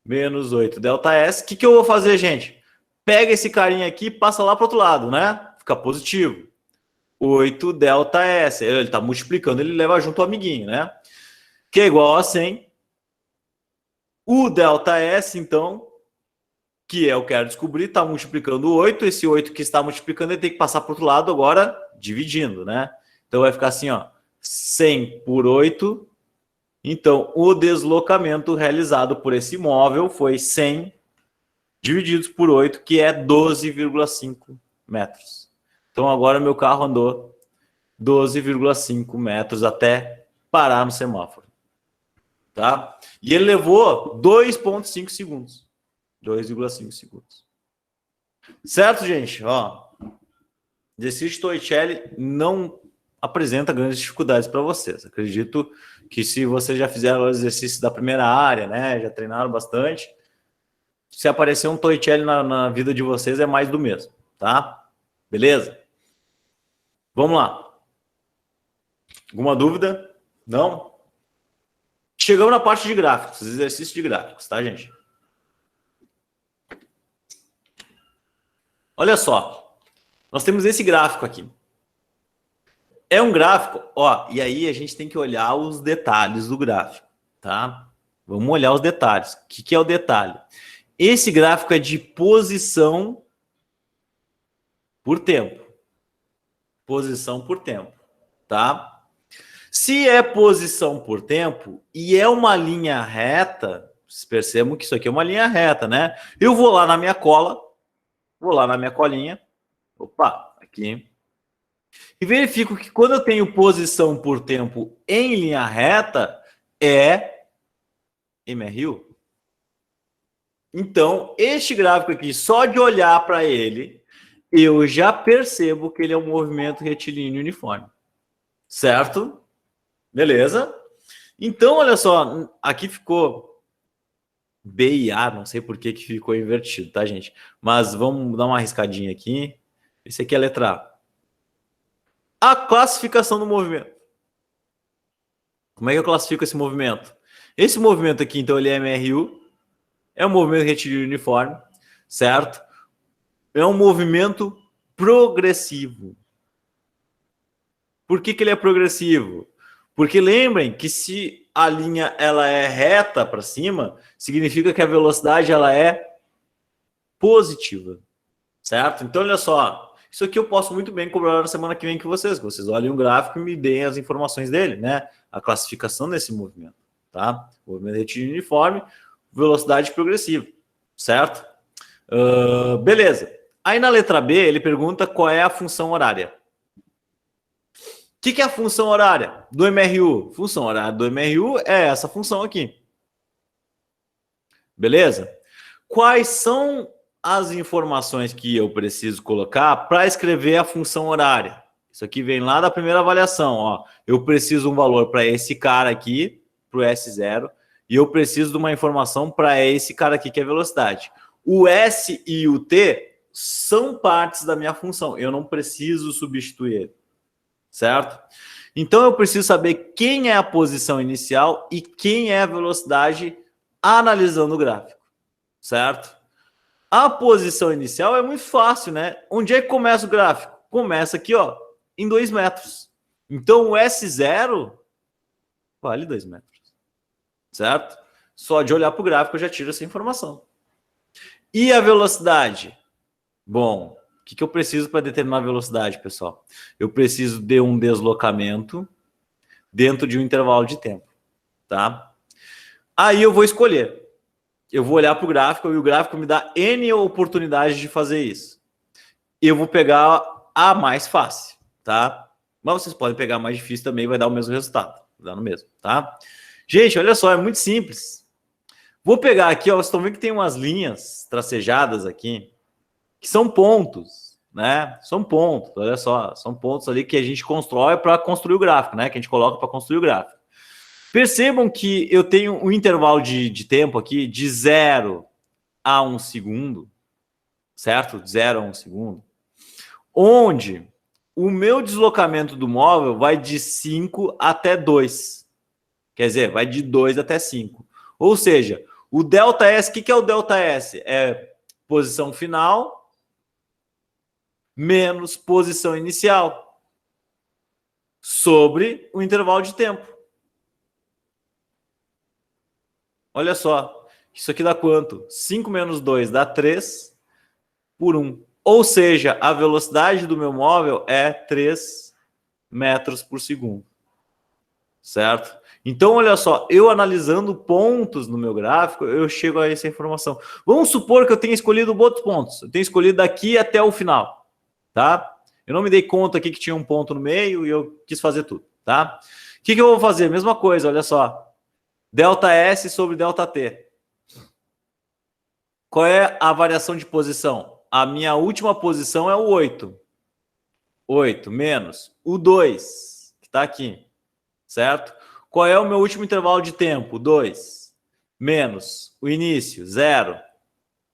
Menos 8 delta S. O que eu vou fazer, gente? Pega esse carinha aqui e passa lá para o outro lado, né? Fica positivo. 8 delta S. Ele está multiplicando, ele leva junto o amiguinho, né? Que é igual a 100. O delta S, então, que eu quero descobrir, está multiplicando 8. Esse 8 que está multiplicando, ele tem que passar para o outro lado agora, dividindo, né? Então, vai ficar assim, ó. 100 por 8. Então, o deslocamento realizado por esse móvel foi 100 divididos por 8, que é 12,5 metros. Então, agora meu carro andou 12,5 metros até parar no semáforo. Tá? E ele levou 2,5 segundos. 2,5 segundos. Certo, gente? Ó, exercício Torricelli não apresenta grandes dificuldades para vocês. Acredito que se vocês já fizeram o exercício da primeira área, né, já treinaram bastante, se aparecer um Torricelli na vida de vocês é mais do mesmo, tá? Beleza? Vamos lá. Alguma dúvida? Não? Chegamos na parte de gráficos, exercício de gráficos, tá, gente? Olha só. Nós temos esse gráfico aqui. É um gráfico, ó, e aí a gente tem que olhar os detalhes do gráfico, tá? Vamos olhar os detalhes. O que é o detalhe? Esse gráfico é de posição por tempo. Posição por tempo, tá? Se é posição por tempo e é uma linha reta, vocês percebam que isso aqui é uma linha reta, né? Eu vou lá na minha cola, vou lá na minha colinha, opa, aqui, e verifico que quando eu tenho posição por tempo em linha reta, é MRU. Então, este gráfico aqui, só de olhar para ele, eu já percebo que ele é um movimento retilíneo uniforme. Certo? Beleza? Então, olha só, aqui ficou B e A, não sei por que ficou invertido, tá, gente? Mas vamos dar uma arriscadinha aqui. Esse aqui é a letra A. A classificação do movimento. Como é que eu classifico esse movimento? Esse movimento aqui, então, ele é MRU. É um movimento retilíneo uniforme, certo? É um movimento progressivo. Por que ele é progressivo? Porque lembrem que se a linha ela é reta para cima, significa que a velocidade ela é positiva, certo? Então, olha só. Isso aqui eu posso muito bem cobrar na semana que vem com vocês. Que vocês olhem o gráfico e me deem as informações dele, né? A classificação desse movimento, tá? Movimento retilíneo uniforme, velocidade progressiva, certo? Beleza. Aí na letra B, ele pergunta qual é a função horária. O que é a função horária do MRU? Função horária do MRU é essa função aqui. Beleza? Quais são as informações que eu preciso colocar para escrever a função horária? Isso aqui vem lá da primeira avaliação. Ó. Eu preciso um valor para esse cara aqui, para o S0, e eu preciso de uma informação para esse cara aqui, que é a velocidade. O S e o T são partes da minha função. Eu não preciso substituir ele. Certo? Então, eu preciso saber quem é a posição inicial e quem é a velocidade analisando o gráfico. Certo? A posição inicial é muito fácil, né? Onde é que começa o gráfico? Começa aqui, ó, em 2 metros. Então, o S0 vale 2 metros. Certo? Só de olhar para o gráfico eu já tiro essa informação. E a velocidade? Bom, o que eu preciso para determinar a velocidade, pessoal? Eu preciso de um deslocamento dentro de um intervalo de tempo, tá? Aí eu vou escolher. Eu vou olhar para o gráfico e o gráfico me dá N oportunidades de fazer isso. Eu vou pegar a mais fácil, tá? Mas vocês podem pegar a mais difícil também, vai dar o mesmo resultado. Vai dar no mesmo, tá? Gente, olha só, é muito simples. Vou pegar aqui, ó, vocês estão vendo que tem umas linhas tracejadas aqui. que são pontos, né? São pontos, olha só, são pontos ali que a gente constrói para construir o gráfico, né? Que a gente coloca para construir o gráfico. Percebam que eu tenho um intervalo de tempo aqui de 0 a 1 segundo, certo? De 0 a 1 segundo, onde o meu deslocamento do móvel vai de 5 até 2. Quer dizer, vai de 2 até 5. Ou seja, o ΔS, o que é o ΔS? É posição final menos posição inicial sobre o intervalo de tempo. Olha só, isso aqui dá quanto? 5 menos 2 dá 3 por 1. Ou seja, a velocidade do meu móvel é 3 metros por segundo. Certo? Então, olha só, eu analisando pontos no meu gráfico, eu chego a essa informação. Vamos supor que eu tenha escolhido outros pontos. Eu tenho escolhido daqui até o final. Tá? Eu não me dei conta aqui que tinha um ponto no meio e eu quis fazer tudo. Tá? O que eu vou fazer? Mesma coisa, olha só. ΔS sobre ΔT. Qual é a variação de posição? A minha última posição é o 8. 8 menos o 2, que está aqui. Certo? Qual é o meu último intervalo de tempo? 2. Menos o início, 0.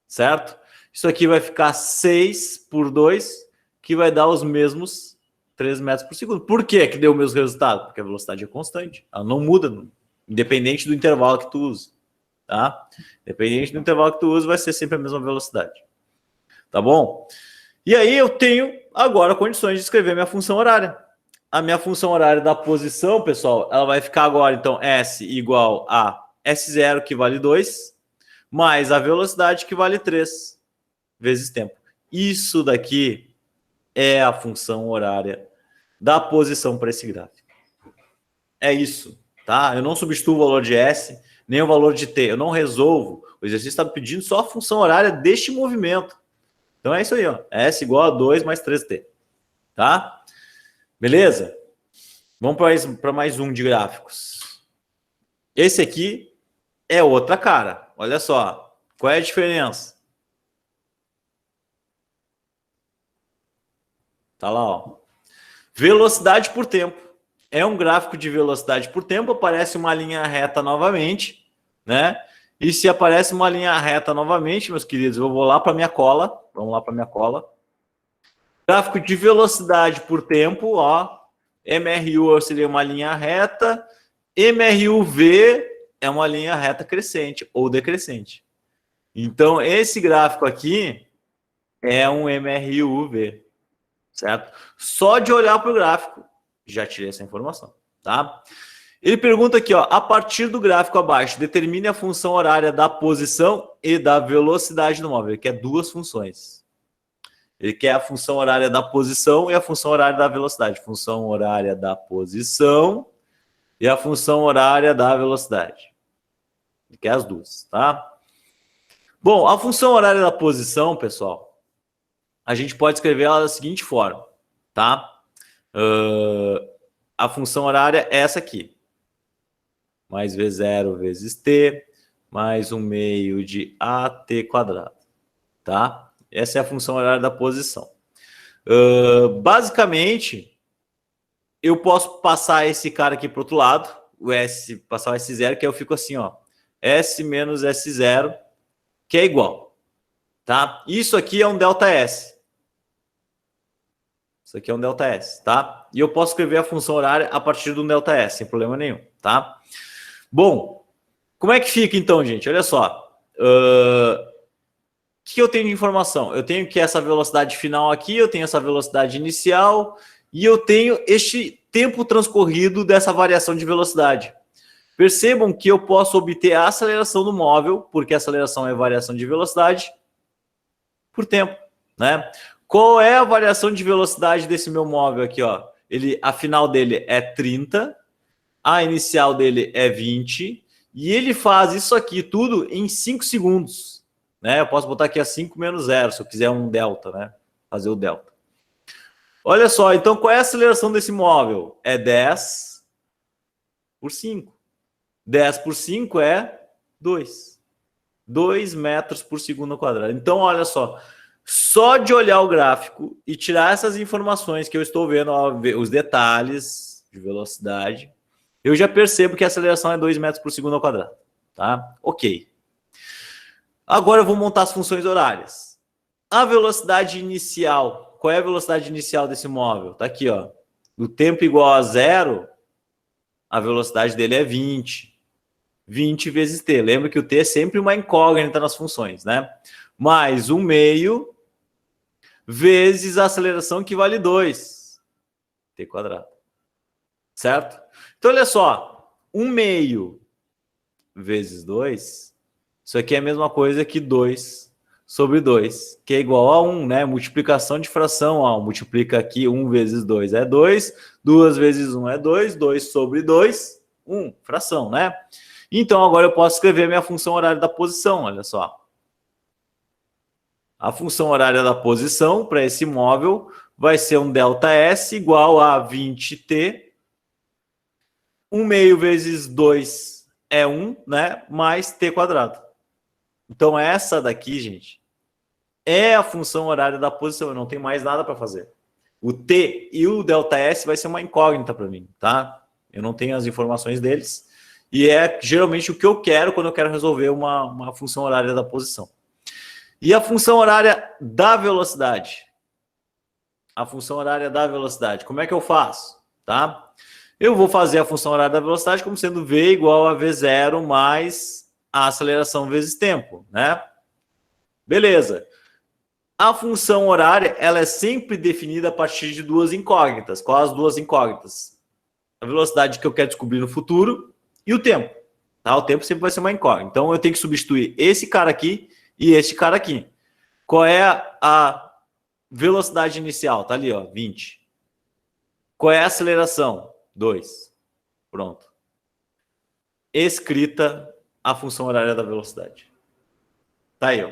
Certo? Isso aqui vai ficar 6 por 2, que vai dar os mesmos 3 metros por segundo. Por que que deu o mesmo resultado? Porque a velocidade é constante. Ela não muda, independente do intervalo que tu use. Tá? Independente do intervalo que tu use, vai ser sempre a mesma velocidade. Tá bom? E aí eu tenho agora condições de escrever minha função horária. A minha função horária da posição, pessoal, ela vai ficar agora, então, S igual a S0, que vale 2, mais a velocidade, que vale 3, vezes tempo. Isso daqui é a função horária da posição para esse gráfico. É isso, tá? Eu não substituo o valor de S, nem o valor de T. Eu não resolvo. O exercício está pedindo só a função horária deste movimento. Então é isso aí, ó. S igual a 2 mais 3T. Tá? Beleza? Vamos para mais um de gráficos. Esse aqui é outra cara. Olha só. Qual é a diferença? Tá lá, ó. Velocidade por tempo. É um gráfico de velocidade por tempo. Aparece uma linha reta novamente, né? E se aparece uma linha reta novamente, meus queridos, eu vou lá para minha cola. Vamos lá para minha cola. Gráfico de velocidade por tempo, ó. MRU seria uma linha reta. MRUV é uma linha reta crescente ou decrescente. Então, esse gráfico aqui é um MRUV, certo? Só de olhar para o gráfico, já tirei essa informação, tá? Ele pergunta aqui, ó, a partir do gráfico abaixo, determine a função horária da posição e da velocidade do móvel. Ele quer duas funções. Ele quer a função horária da posição e a função horária da velocidade. Função horária da posição e a função horária da velocidade. Ele quer as duas, tá? Bom, a função horária da posição, pessoal, a gente pode escrever ela da seguinte forma, tá? A função horária é essa aqui. Mais V0 vezes T, mais 1 meio de AT quadrado, tá? Essa é a função horária da posição. Basicamente, eu posso passar esse cara aqui para o outro lado, o S, passar o S0, que eu fico assim, ó. S menos S0, que é igual. Tá? Isso aqui é um ΔS. Isso aqui é um ΔS, tá? E eu posso escrever a função horária a partir do ΔS, sem problema nenhum, tá? Bom, como é que fica então, gente? Olha só. O que eu tenho de informação? Eu tenho que essa velocidade final aqui, eu tenho essa velocidade inicial e eu tenho este tempo transcorrido dessa variação de velocidade. Percebam que eu posso obter a aceleração do móvel, porque a aceleração é variação de velocidade por tempo, né? Qual é a variação de velocidade desse meu móvel aqui, ó? A final dele é 30, a inicial dele é 20 e ele faz isso aqui tudo em 5 segundos. Né? Eu posso botar aqui a 5 menos 0, se eu quiser um delta, né? Fazer o delta. Olha só, então qual é a aceleração desse móvel? É 10 por 5. 10 por 5 é 2. 2 metros por segundo ao quadrado. Então, olha só, Só de olhar o gráfico e tirar essas informações que eu estou vendo, ó, os detalhes de velocidade, eu já percebo que a aceleração é 2 metros por segundo ao quadrado. Tá? Ok. Agora eu vou montar as funções horárias. A velocidade inicial. Qual é a velocidade inicial desse móvel? Tá aqui, ó. O tempo igual a 0, a velocidade dele é 20. 20 vezes t. Lembra que o t é sempre uma incógnita nas funções, né? Mais 1 meio vezes a aceleração que vale 2. T quadrado. Certo? Então, olha só. 1 meio vezes 2. Isso aqui é a mesma coisa que 2 sobre 2, que é igual a 1, né? Multiplicação de fração, ó. Multiplica aqui 1 vezes 2 é 2. 2 vezes 1 é 2. 2 sobre 2, 1. Fração, né? Então, agora eu posso escrever a minha função horária da posição, olha só. A função horária da posição para esse móvel vai ser um ΔS igual a 20t. 1 meio vezes 2 é 1, né? Mais t quadrado. Então, essa daqui, gente, é a função horária da posição. Eu não tenho mais nada para fazer. O t e o ΔS vai ser uma incógnita para mim, tá? Eu não tenho as informações deles. E é geralmente o que eu quero quando eu quero resolver uma função horária da posição. E a função horária da velocidade? A função horária da velocidade, como é que eu faço? Tá? Eu vou fazer a função horária da velocidade como sendo v igual a v0 mais a aceleração vezes tempo, né? Beleza. A função horária, ela é sempre definida a partir de duas incógnitas. Qual as duas incógnitas? A velocidade que eu quero descobrir no futuro e o tempo. Tá? O tempo sempre vai ser uma incógnita. Então, eu tenho que substituir esse cara aqui e este cara aqui. Qual é a velocidade inicial? Tá ali, ó, 20. Qual é a aceleração? 2. Pronto. Escrita a função horária da velocidade. Tá aí, ó.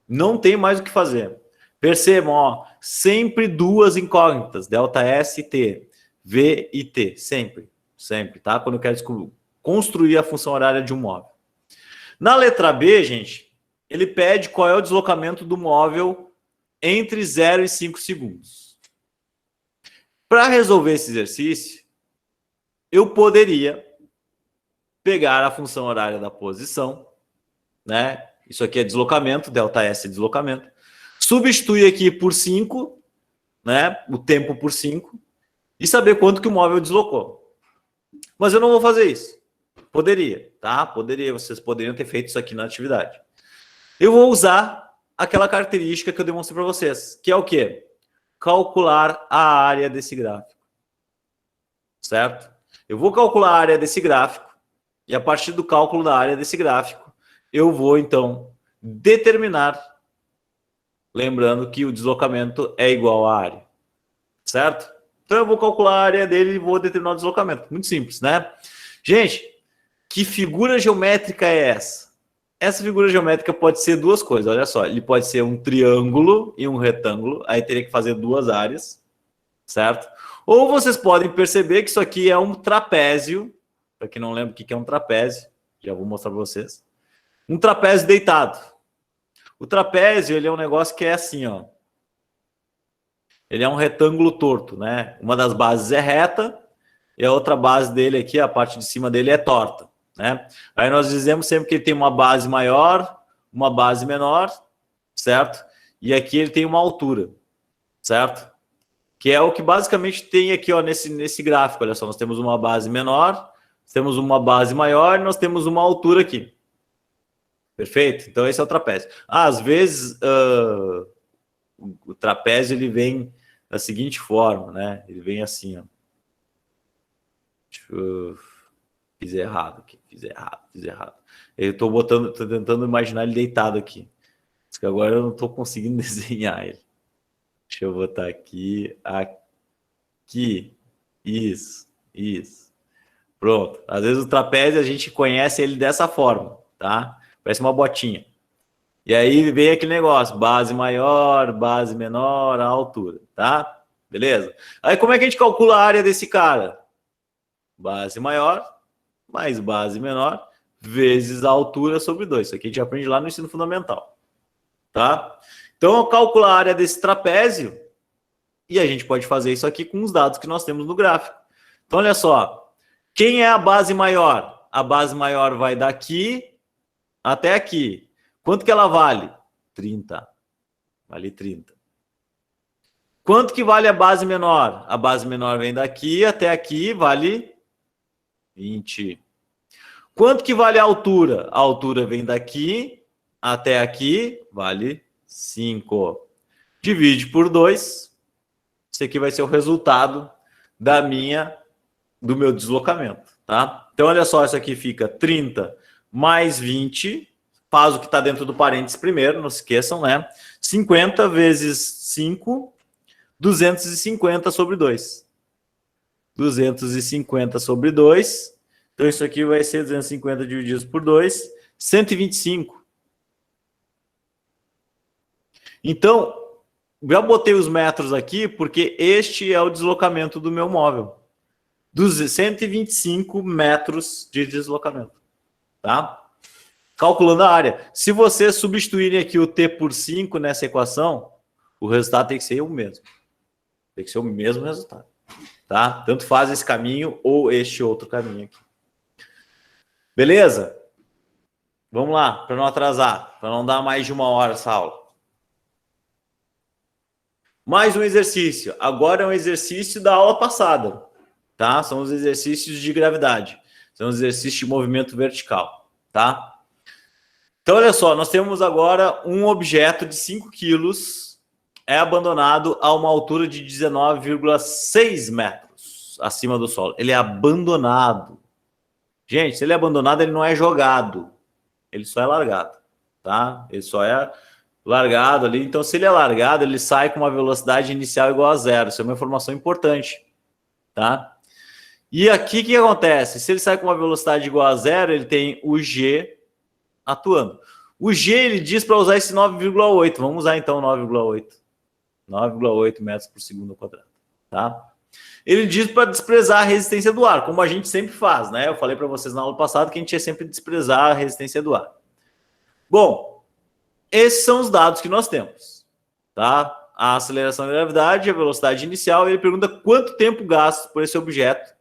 Não tem mais o que fazer. Percebam, ó, sempre duas incógnitas, ΔS e t, v e t, sempre, sempre, tá? Quando eu quero construir a função horária de um móvel. Na letra B, gente, ele pede qual é o deslocamento do móvel entre 0 e 5 segundos. Para resolver esse exercício, eu poderia pegar a função horária da posição, né? Isso aqui é deslocamento, ΔS é deslocamento. Substituir aqui por 5, né? O tempo por 5, e saber quanto que o móvel deslocou. Mas eu não vou fazer isso. Poderia, tá? Poderia, vocês poderiam ter feito isso aqui na atividade. Eu vou usar aquela característica que eu demonstrei para vocês, que é o quê? Calcular a área desse gráfico. Certo? Eu vou calcular a área desse gráfico, e a partir do cálculo da área desse gráfico, eu vou, então, determinar, lembrando que o deslocamento é igual à área. Certo? Então, eu vou calcular a área dele e vou determinar o deslocamento. Muito simples, né? Gente, que figura geométrica é essa? Essa figura geométrica pode ser duas coisas, olha só. Ele pode ser um triângulo e um retângulo, aí teria que fazer duas áreas, certo? Ou vocês podem perceber que isso aqui é um trapézio, para quem não lembra o que é um trapézio, já vou mostrar para vocês. Um trapézio deitado. O trapézio, ele é um negócio que é assim, ó. Ele é um retângulo torto, né? Uma das bases é reta e a outra base dele aqui, a parte de cima dele é torta, né? Aí nós dizemos sempre que ele tem uma base maior, uma base menor, certo? E aqui ele tem uma altura, certo? Que é o que basicamente tem aqui, ó, nesse gráfico. Olha só, nós temos uma base menor, temos uma base maior e nós temos uma altura aqui. Perfeito? Então, esse é o trapézio. Às vezes, o trapézio ele vem da seguinte forma, né? Ele vem assim, ó. Fiz errado aqui, fiz errado. Eu estou tentando imaginar ele deitado aqui. Só que agora eu não estou conseguindo desenhar ele. Deixa eu botar aqui, aqui. Isso. Pronto. Às vezes o trapézio a gente conhece ele dessa forma, tá? Parece uma botinha. E aí vem aquele negócio, base maior, base menor, a altura, tá? Beleza? Aí como é que a gente calcula a área desse cara? Base maior mais base menor vezes a altura sobre 2. Isso aqui a gente aprende lá no ensino fundamental, tá? Então, eu calculo a área desse trapézio e a gente pode fazer isso aqui com os dados que nós temos no gráfico. Então, olha só. Quem é a base maior? A base maior vai daqui até aqui. Quanto que ela vale? 30. Vale 30. Quanto que vale a base menor? A base menor vem daqui até aqui, vale 20. Quanto que vale a altura? A altura vem daqui até aqui, vale 5. Divide por 2. Isso aqui vai ser o resultado do meu deslocamento, tá? Então, olha só, isso aqui fica 30 mais 20, faz o que está dentro do parênteses primeiro, não se esqueçam, né? 50 vezes 5, 250 sobre 2. 250 sobre 2. Então, isso aqui vai ser 250 divididos por 2, 125. Então, já botei os metros aqui porque este é o deslocamento do meu móvel. 125 metros de deslocamento, tá? Calculando a área. Se vocês substituírem aqui o T por 5 nessa equação, o resultado tem que ser o mesmo. Tem que ser o mesmo resultado, tá? Tanto faz esse caminho ou este outro caminho aqui. Beleza? Vamos lá, para não atrasar, para não dar mais de 1 hora essa aula. Mais um exercício. Agora é um exercício da aula passada, tá? São os exercícios de gravidade. São os exercícios de movimento vertical, tá? Então, olha só, nós temos agora um objeto de 5 quilos é abandonado a uma altura de 19,6 metros acima do solo. Ele é abandonado. Gente, se ele é abandonado, ele não é jogado. Ele só é largado, tá? Ele só é largado ali. Então, se ele é largado, ele sai com uma velocidade inicial igual a 0. Isso é uma informação importante, tá? E aqui, o que acontece? Se ele sai com uma velocidade igual a 0, ele tem o G atuando. O G, ele diz para usar esse 9,8. Vamos usar, então, 9,8. 9,8 metros por segundo ao quadrado, tá? Ele diz para desprezar a resistência do ar, como a gente sempre faz, né? Eu falei para vocês na aula passada que a gente ia sempre desprezar a resistência do ar. Bom, esses são os dados que nós temos, tá? A aceleração da gravidade, a velocidade inicial. Ele pergunta quanto tempo gasto por esse objeto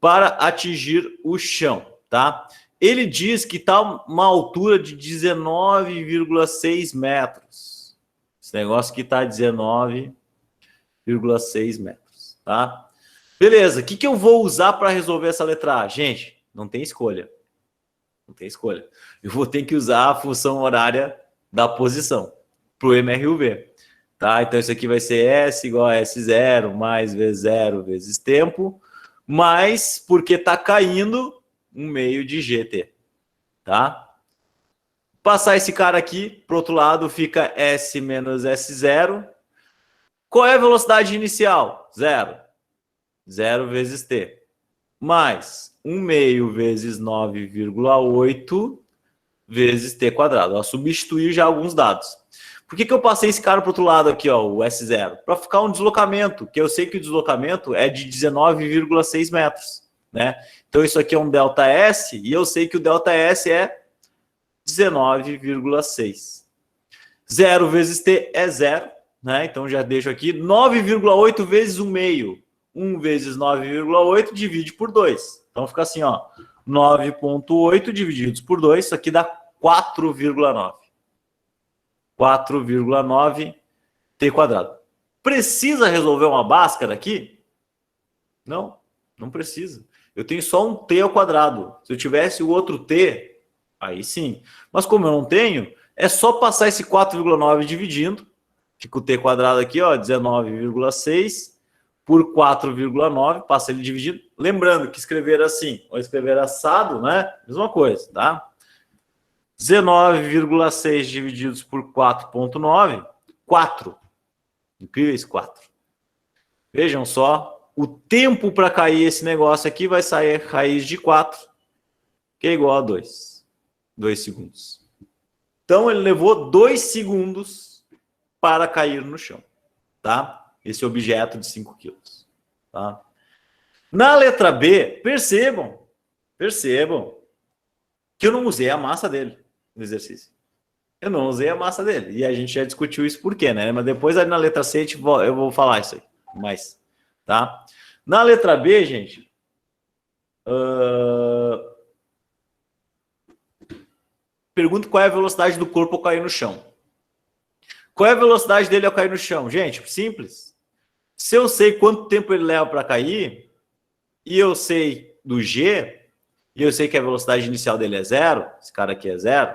para atingir o chão, tá? Ele diz que está uma altura de 19,6 metros. Esse negócio aqui está 19,6 metros, tá? Beleza, o que eu vou usar para resolver essa letra A? Gente, não tem escolha. Não tem escolha. Eu vou ter que usar a função horária da posição para o MRUV, tá? Então, isso aqui vai ser S igual a S0 mais V0 vezes tempo, mais porque está caindo um meio de GT, tá? Passar esse cara aqui, para o outro lado fica S menos S0. Qual é a velocidade inicial? 0. 0 vezes T. Mais 1 meio vezes 9,8 vezes T quadrado. Vou substituir já alguns dados. Por que eu passei esse cara para o outro lado aqui, ó, o S0? Para ficar um deslocamento, que eu sei que o deslocamento é de 19,6 metros, né? Então, isso aqui é um ΔS, e eu sei que o ΔS é 19,6. 0 vezes T é 0, né? Então, já deixo aqui 9,8 vezes 1 meio. 1 vezes 9,8 divide por 2. Então, fica assim, ó, 9,8 divididos por 2, isso aqui dá 4,9. 4,9 T quadrado. Precisa resolver uma Bhaskara aqui? Não, não precisa. Eu tenho só um T ao quadrado. Se eu tivesse o outro T, aí sim. Mas como eu não tenho, é só passar esse 4,9 dividindo. Fica o T quadrado aqui, ó, 19,6 por 4,9. Passa ele dividindo. Lembrando que escrever assim ou escrever assado, né? Mesma coisa, tá? 19,6 divididos por 4,9, 4. Incrível esse 4. Vejam só. O tempo para cair esse negócio aqui vai sair raiz de 4, que é igual a 2. 2 segundos. Então, ele levou 2 segundos para cair no chão, tá? Esse objeto de 5 quilos, tá? Na letra B, percebam que eu não usei a massa dele no exercício. Eu não usei a massa dele. E a gente já discutiu isso por quê, né? Mas depois ali na letra C eu vou falar isso aí. Mas, tá? Na letra B, gente... Pergunta qual é a velocidade do corpo ao cair no chão. Qual é a velocidade dele ao cair no chão? Gente, simples. Se eu sei quanto tempo ele leva para cair, e eu sei do G, e eu sei que a velocidade inicial dele é 0, esse cara aqui é 0,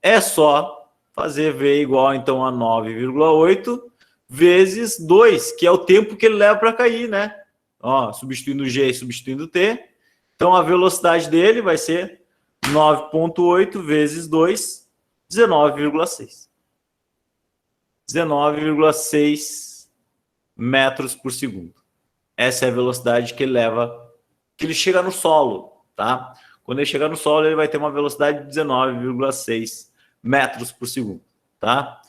é só fazer V igual, então, a 9,8 vezes 2, que é o tempo que ele leva para cair, né? Ó, substituindo o G e substituindo o T. Então, a velocidade dele vai ser 9,8 vezes 2, 19,6. 19,6 metros por segundo. Essa é a velocidade que ele leva, que ele chega no solo, tá? Quando ele chegar no solo, ele vai ter uma velocidade de 19,6 metros por segundo, tá?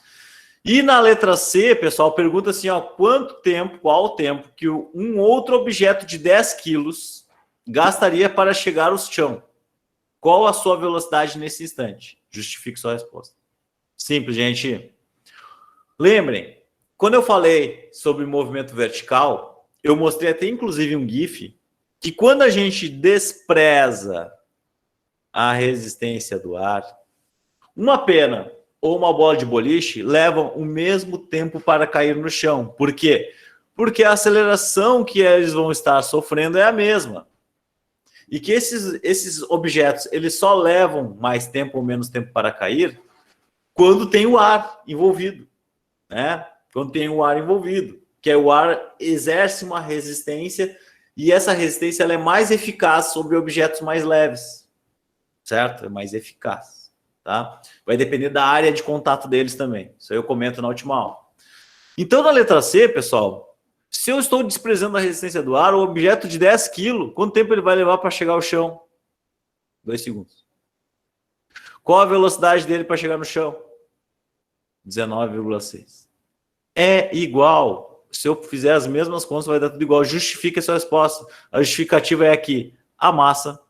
E na letra C, pessoal, pergunta assim, ó, qual o tempo que um outro objeto de 10 quilos gastaria para chegar ao chão? Qual a sua velocidade nesse instante? Justifique sua resposta. Simples, gente. Lembrem, quando eu falei sobre movimento vertical, eu mostrei até inclusive um GIF, que quando a gente despreza a resistência do ar, uma pena ou uma bola de boliche levam o mesmo tempo para cair no chão. Por quê? Porque a aceleração que eles vão estar sofrendo é a mesma. E que esses objetos, eles só levam mais tempo ou menos tempo para cair quando tem o ar envolvido, né? Quando tem o ar envolvido, que é o ar exerce uma resistência e essa resistência ela é mais eficaz sobre objetos mais leves, certo? É mais eficaz, tá? Vai depender da área de contato deles também. Isso aí eu comento na última aula. Então, na letra C, pessoal, se eu estou desprezando a resistência do ar, o objeto de 10 kg, quanto tempo ele vai levar para chegar ao chão? 2 segundos. Qual a velocidade dele para chegar no chão? 19,6. É igual. Se eu fizer as mesmas contas, vai dar tudo igual. Justifica a sua resposta. A justificativa é que a massa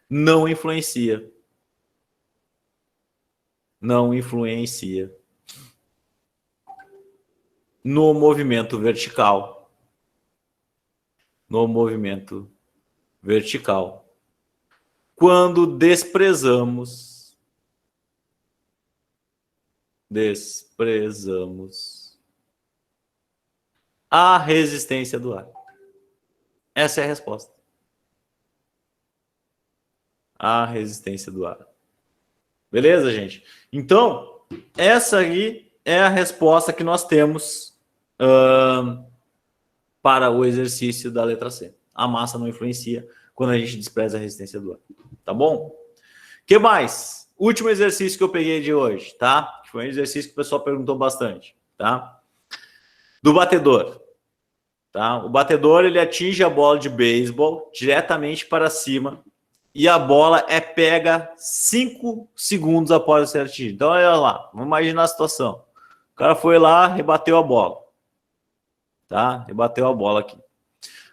não influencia. Não influencia no movimento vertical. No movimento vertical. Quando desprezamos a resistência do ar. Essa é a resposta. A resistência do ar. Beleza, gente? Então, essa aí é a resposta que nós temos para o exercício da letra C. A massa não influencia quando a gente despreza a resistência do ar. Tá bom? O que mais? Último exercício que eu peguei de hoje, tá? Que foi um exercício que o pessoal perguntou bastante, tá? Do batedor. Tá? O batedor, ele atinge a bola de beisebol diretamente para cima e a bola é pega 5 segundos após ser atingida. Então, olha lá, vamos imaginar a situação. O cara foi lá, rebateu a bola. Tá? Rebateu a bola aqui.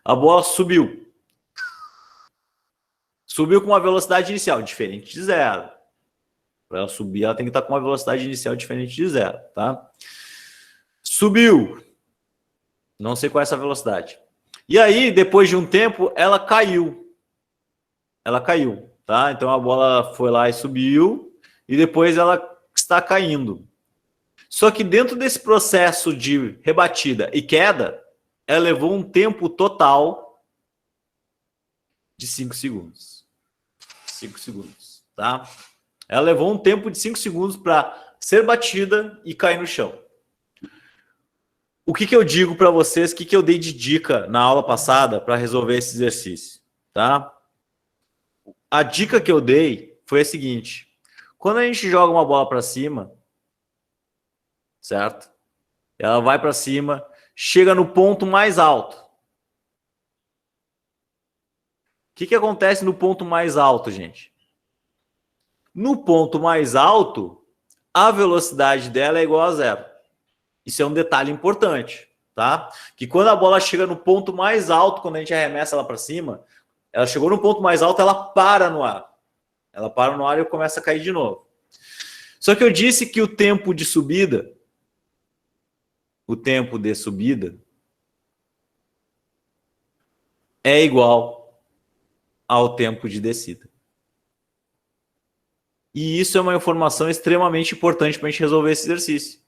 A bola subiu. Subiu com uma velocidade inicial diferente de 0. Para ela subir, ela tem que estar com uma velocidade inicial diferente de 0, tá? Subiu. Não sei qual é essa velocidade. E aí, depois de um tempo, ela caiu. Ela caiu, tá? Então a bola foi lá e subiu e depois ela está caindo. Só que dentro desse processo de rebatida e queda, ela levou um tempo total de 5 segundos. 5 segundos, tá? Ela levou um tempo de 5 segundos para ser batida e cair no chão. O que eu digo para vocês, o que eu dei de dica na aula passada para resolver esse exercício, tá? A dica que eu dei foi a seguinte: quando a gente joga uma bola para cima, certo? Ela vai para cima, chega no ponto mais alto. O que acontece no ponto mais alto, gente? No ponto mais alto, a velocidade dela é igual a 0. Isso é um detalhe importante, tá? Que quando a bola chega no ponto mais alto, quando a gente arremessa ela para cima, ela chegou no ponto mais alto, ela para no ar. Ela para no ar e começa a cair de novo. Só que eu disse que o tempo de subida é igual ao tempo de descida. E isso é uma informação extremamente importante para a gente resolver esse exercício.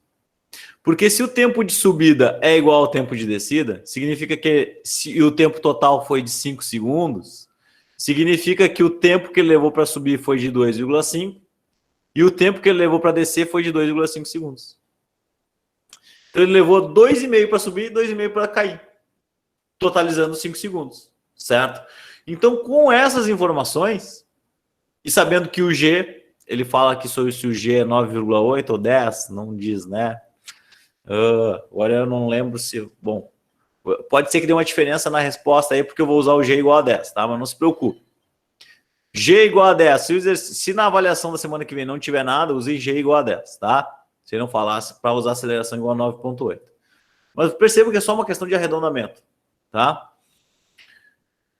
Porque se o tempo de subida é igual ao tempo de descida, significa que se o tempo total foi de 5 segundos, significa que o tempo que ele levou para subir foi de 2,5 e o tempo que ele levou para descer foi de 2,5 segundos. Então ele levou 2,5 para subir e 2,5 para cair, totalizando 5 segundos, certo? Então, com essas informações, e sabendo que o G, ele fala aqui sobre se o G é 9,8 ou 10, não diz, né? Agora eu não lembro se... Bom, pode ser que dê uma diferença na resposta aí, porque eu vou usar o G igual a 10, tá? Mas não se preocupe. G igual a 10. Se na avaliação da semana que vem não tiver nada, use G igual a 10, tá? Se não falasse para usar aceleração igual a 9,8. Mas perceba que é só uma questão de arredondamento, tá?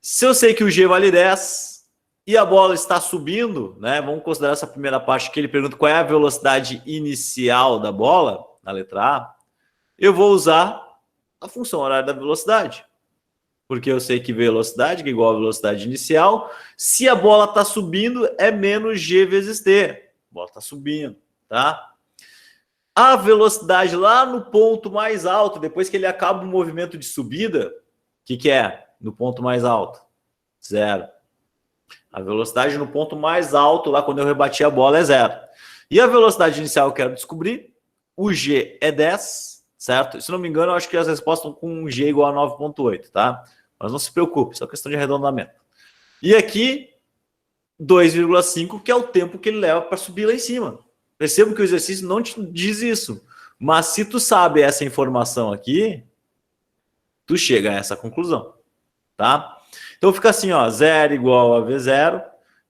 Se eu sei que o G vale 10 e a bola está subindo, né? Vamos considerar essa primeira parte que ele pergunta qual é a velocidade inicial da bola, na letra A. Eu vou usar a função horária da velocidade. Porque eu sei que velocidade que é igual a velocidade inicial. Se a bola está subindo, é menos G vezes T. A bola está subindo, tá? A velocidade lá no ponto mais alto, depois que ele acaba o movimento de subida, o que é no ponto mais alto? 0. A velocidade no ponto mais alto, lá quando eu rebati a bola, é 0. E a velocidade inicial eu quero descobrir. O G é 10, certo? Se não me engano, eu acho que as respostas estão com um G igual a 9,8, tá? Mas não se preocupe, só questão de arredondamento. E aqui, 2,5, que é o tempo que ele leva para subir lá em cima. Perceba que o exercício não te diz isso. Mas se tu sabe essa informação aqui, tu chega a essa conclusão, tá? Então fica assim, ó, 0 igual a V0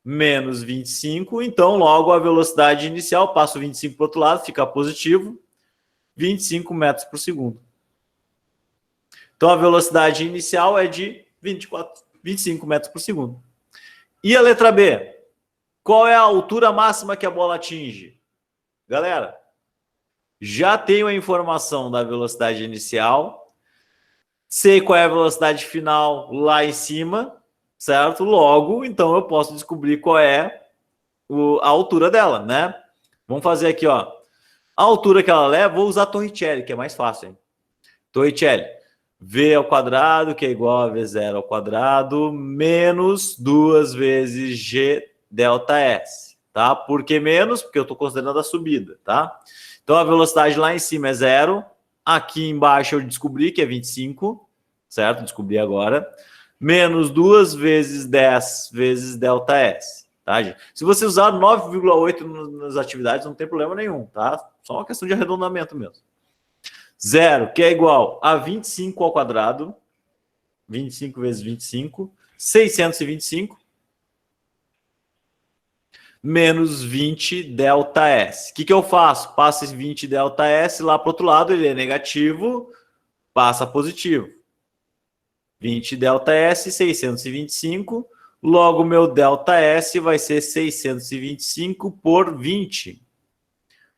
menos 25. Então, logo a velocidade inicial, passo 25 para o outro lado, fica positivo, 25 metros por segundo. Então, a velocidade inicial é de 25 metros por segundo. E a letra B? Qual é a altura máxima que a bola atinge? Galera, já tenho a informação da velocidade inicial, sei qual é a velocidade final lá em cima, certo? Logo, então eu posso descobrir qual é a altura dela, né? Vamos fazer aqui, ó. A altura que ela leva, vou usar Torricelli, que é mais fácil, hein? Torricelli, V ao quadrado, que é igual a V0 ao quadrado, menos 2 vezes G delta S, tá? Por que menos? Porque eu estou considerando a subida, tá? Então, a velocidade lá em cima é 0. Aqui embaixo eu descobri que é 25, certo? Descobri agora. Menos 2 vezes 10 vezes delta S, tá, gente? Se você usar 9,8 nas atividades, não tem problema nenhum, tá? Só uma questão de arredondamento mesmo. 0, que é igual a 25 ao quadrado. 25 vezes 25, 625. Menos 20 delta S. O que eu faço? Passo esse 20 delta S lá para o outro lado, ele é negativo, passa positivo. 20 delta S, 625. Logo, meu delta S vai ser 625 por 20.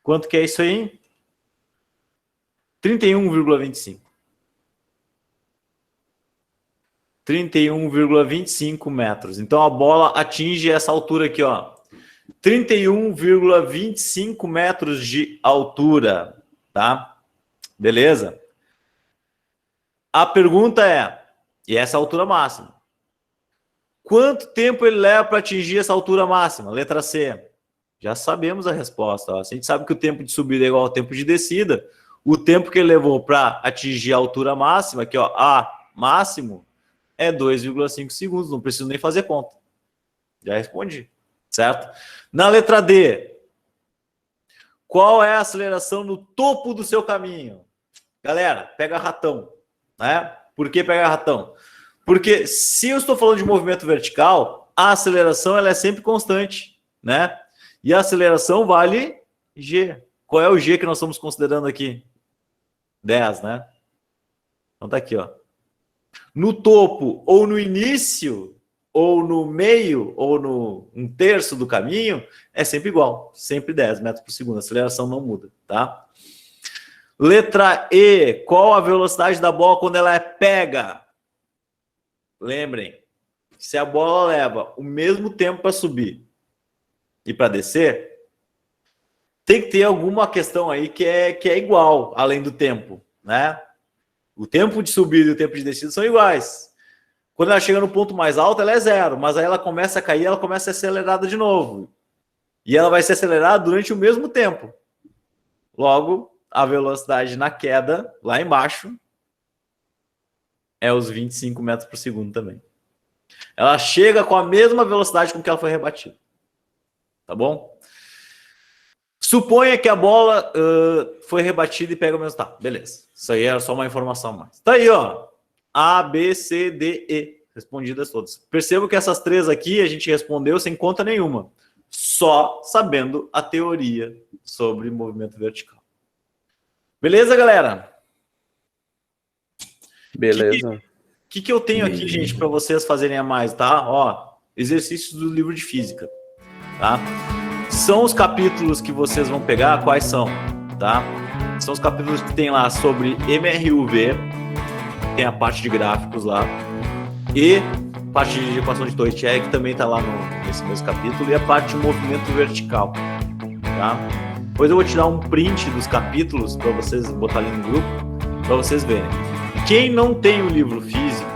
Quanto que é isso aí? 31,25. 31,25 metros. Então, a bola atinge essa altura aqui, ó. 31,25 metros de altura, tá? Beleza? A pergunta é, e essa é a altura máxima, quanto tempo ele leva para atingir essa altura máxima? Letra C. Já sabemos a resposta. Ó. Se a gente sabe que o tempo de subida é igual ao tempo de descida, o tempo que ele levou para atingir a altura máxima, aqui, ó, A máximo, é 2,5 segundos. Não preciso nem fazer conta. Já respondi, certo? Na letra D, qual é a aceleração no topo do seu caminho? Galera, pega ratão, né? Por que pega ratão? Porque se eu estou falando de movimento vertical, a aceleração ela é sempre constante, né? E a aceleração vale G. Qual é o G que nós estamos considerando aqui? 10, né? Então tá aqui, ó. No topo ou no início ou no meio, ou no 1/3 do caminho, é sempre igual, sempre 10 metros por segundo, a aceleração não muda, tá? Letra E, qual a velocidade da bola quando ela é pega? Lembrem, se a bola leva o mesmo tempo para subir e para descer, tem que ter alguma questão aí que é igual, além do tempo, né? O tempo de subida e o tempo de descida são iguais. Quando ela chega no ponto mais alto, ela é 0, mas aí ela começa a cair, ela começa a ser acelerada de novo. E ela vai ser acelerada durante o mesmo tempo. Logo, a velocidade na queda, lá embaixo, é os 25 metros por segundo também. Ela chega com a mesma velocidade com que ela foi rebatida. Tá bom? Suponha que a bola foi rebatida e pega o mesmo. Tá, beleza. Isso aí era só uma informação a mais. Tá aí, ó. A, B, C, D, E. Respondidas todas. Percebo que essas 3 aqui a gente respondeu sem conta nenhuma. Só sabendo a teoria sobre movimento vertical. Beleza, galera? Beleza. O que eu tenho aqui, gente, para vocês fazerem a mais, tá? Ó, exercícios do livro de física, tá? São os capítulos que vocês vão pegar, quais são, tá? São os capítulos que tem lá sobre MRUV, tem a parte de gráficos lá, e parte de equação de Toichier, que também tá lá nesse mesmo capítulo, e a parte de movimento vertical, tá? Depois eu vou tirar um print dos capítulos para vocês botarem no grupo, para vocês verem. Quem não tem o livro físico,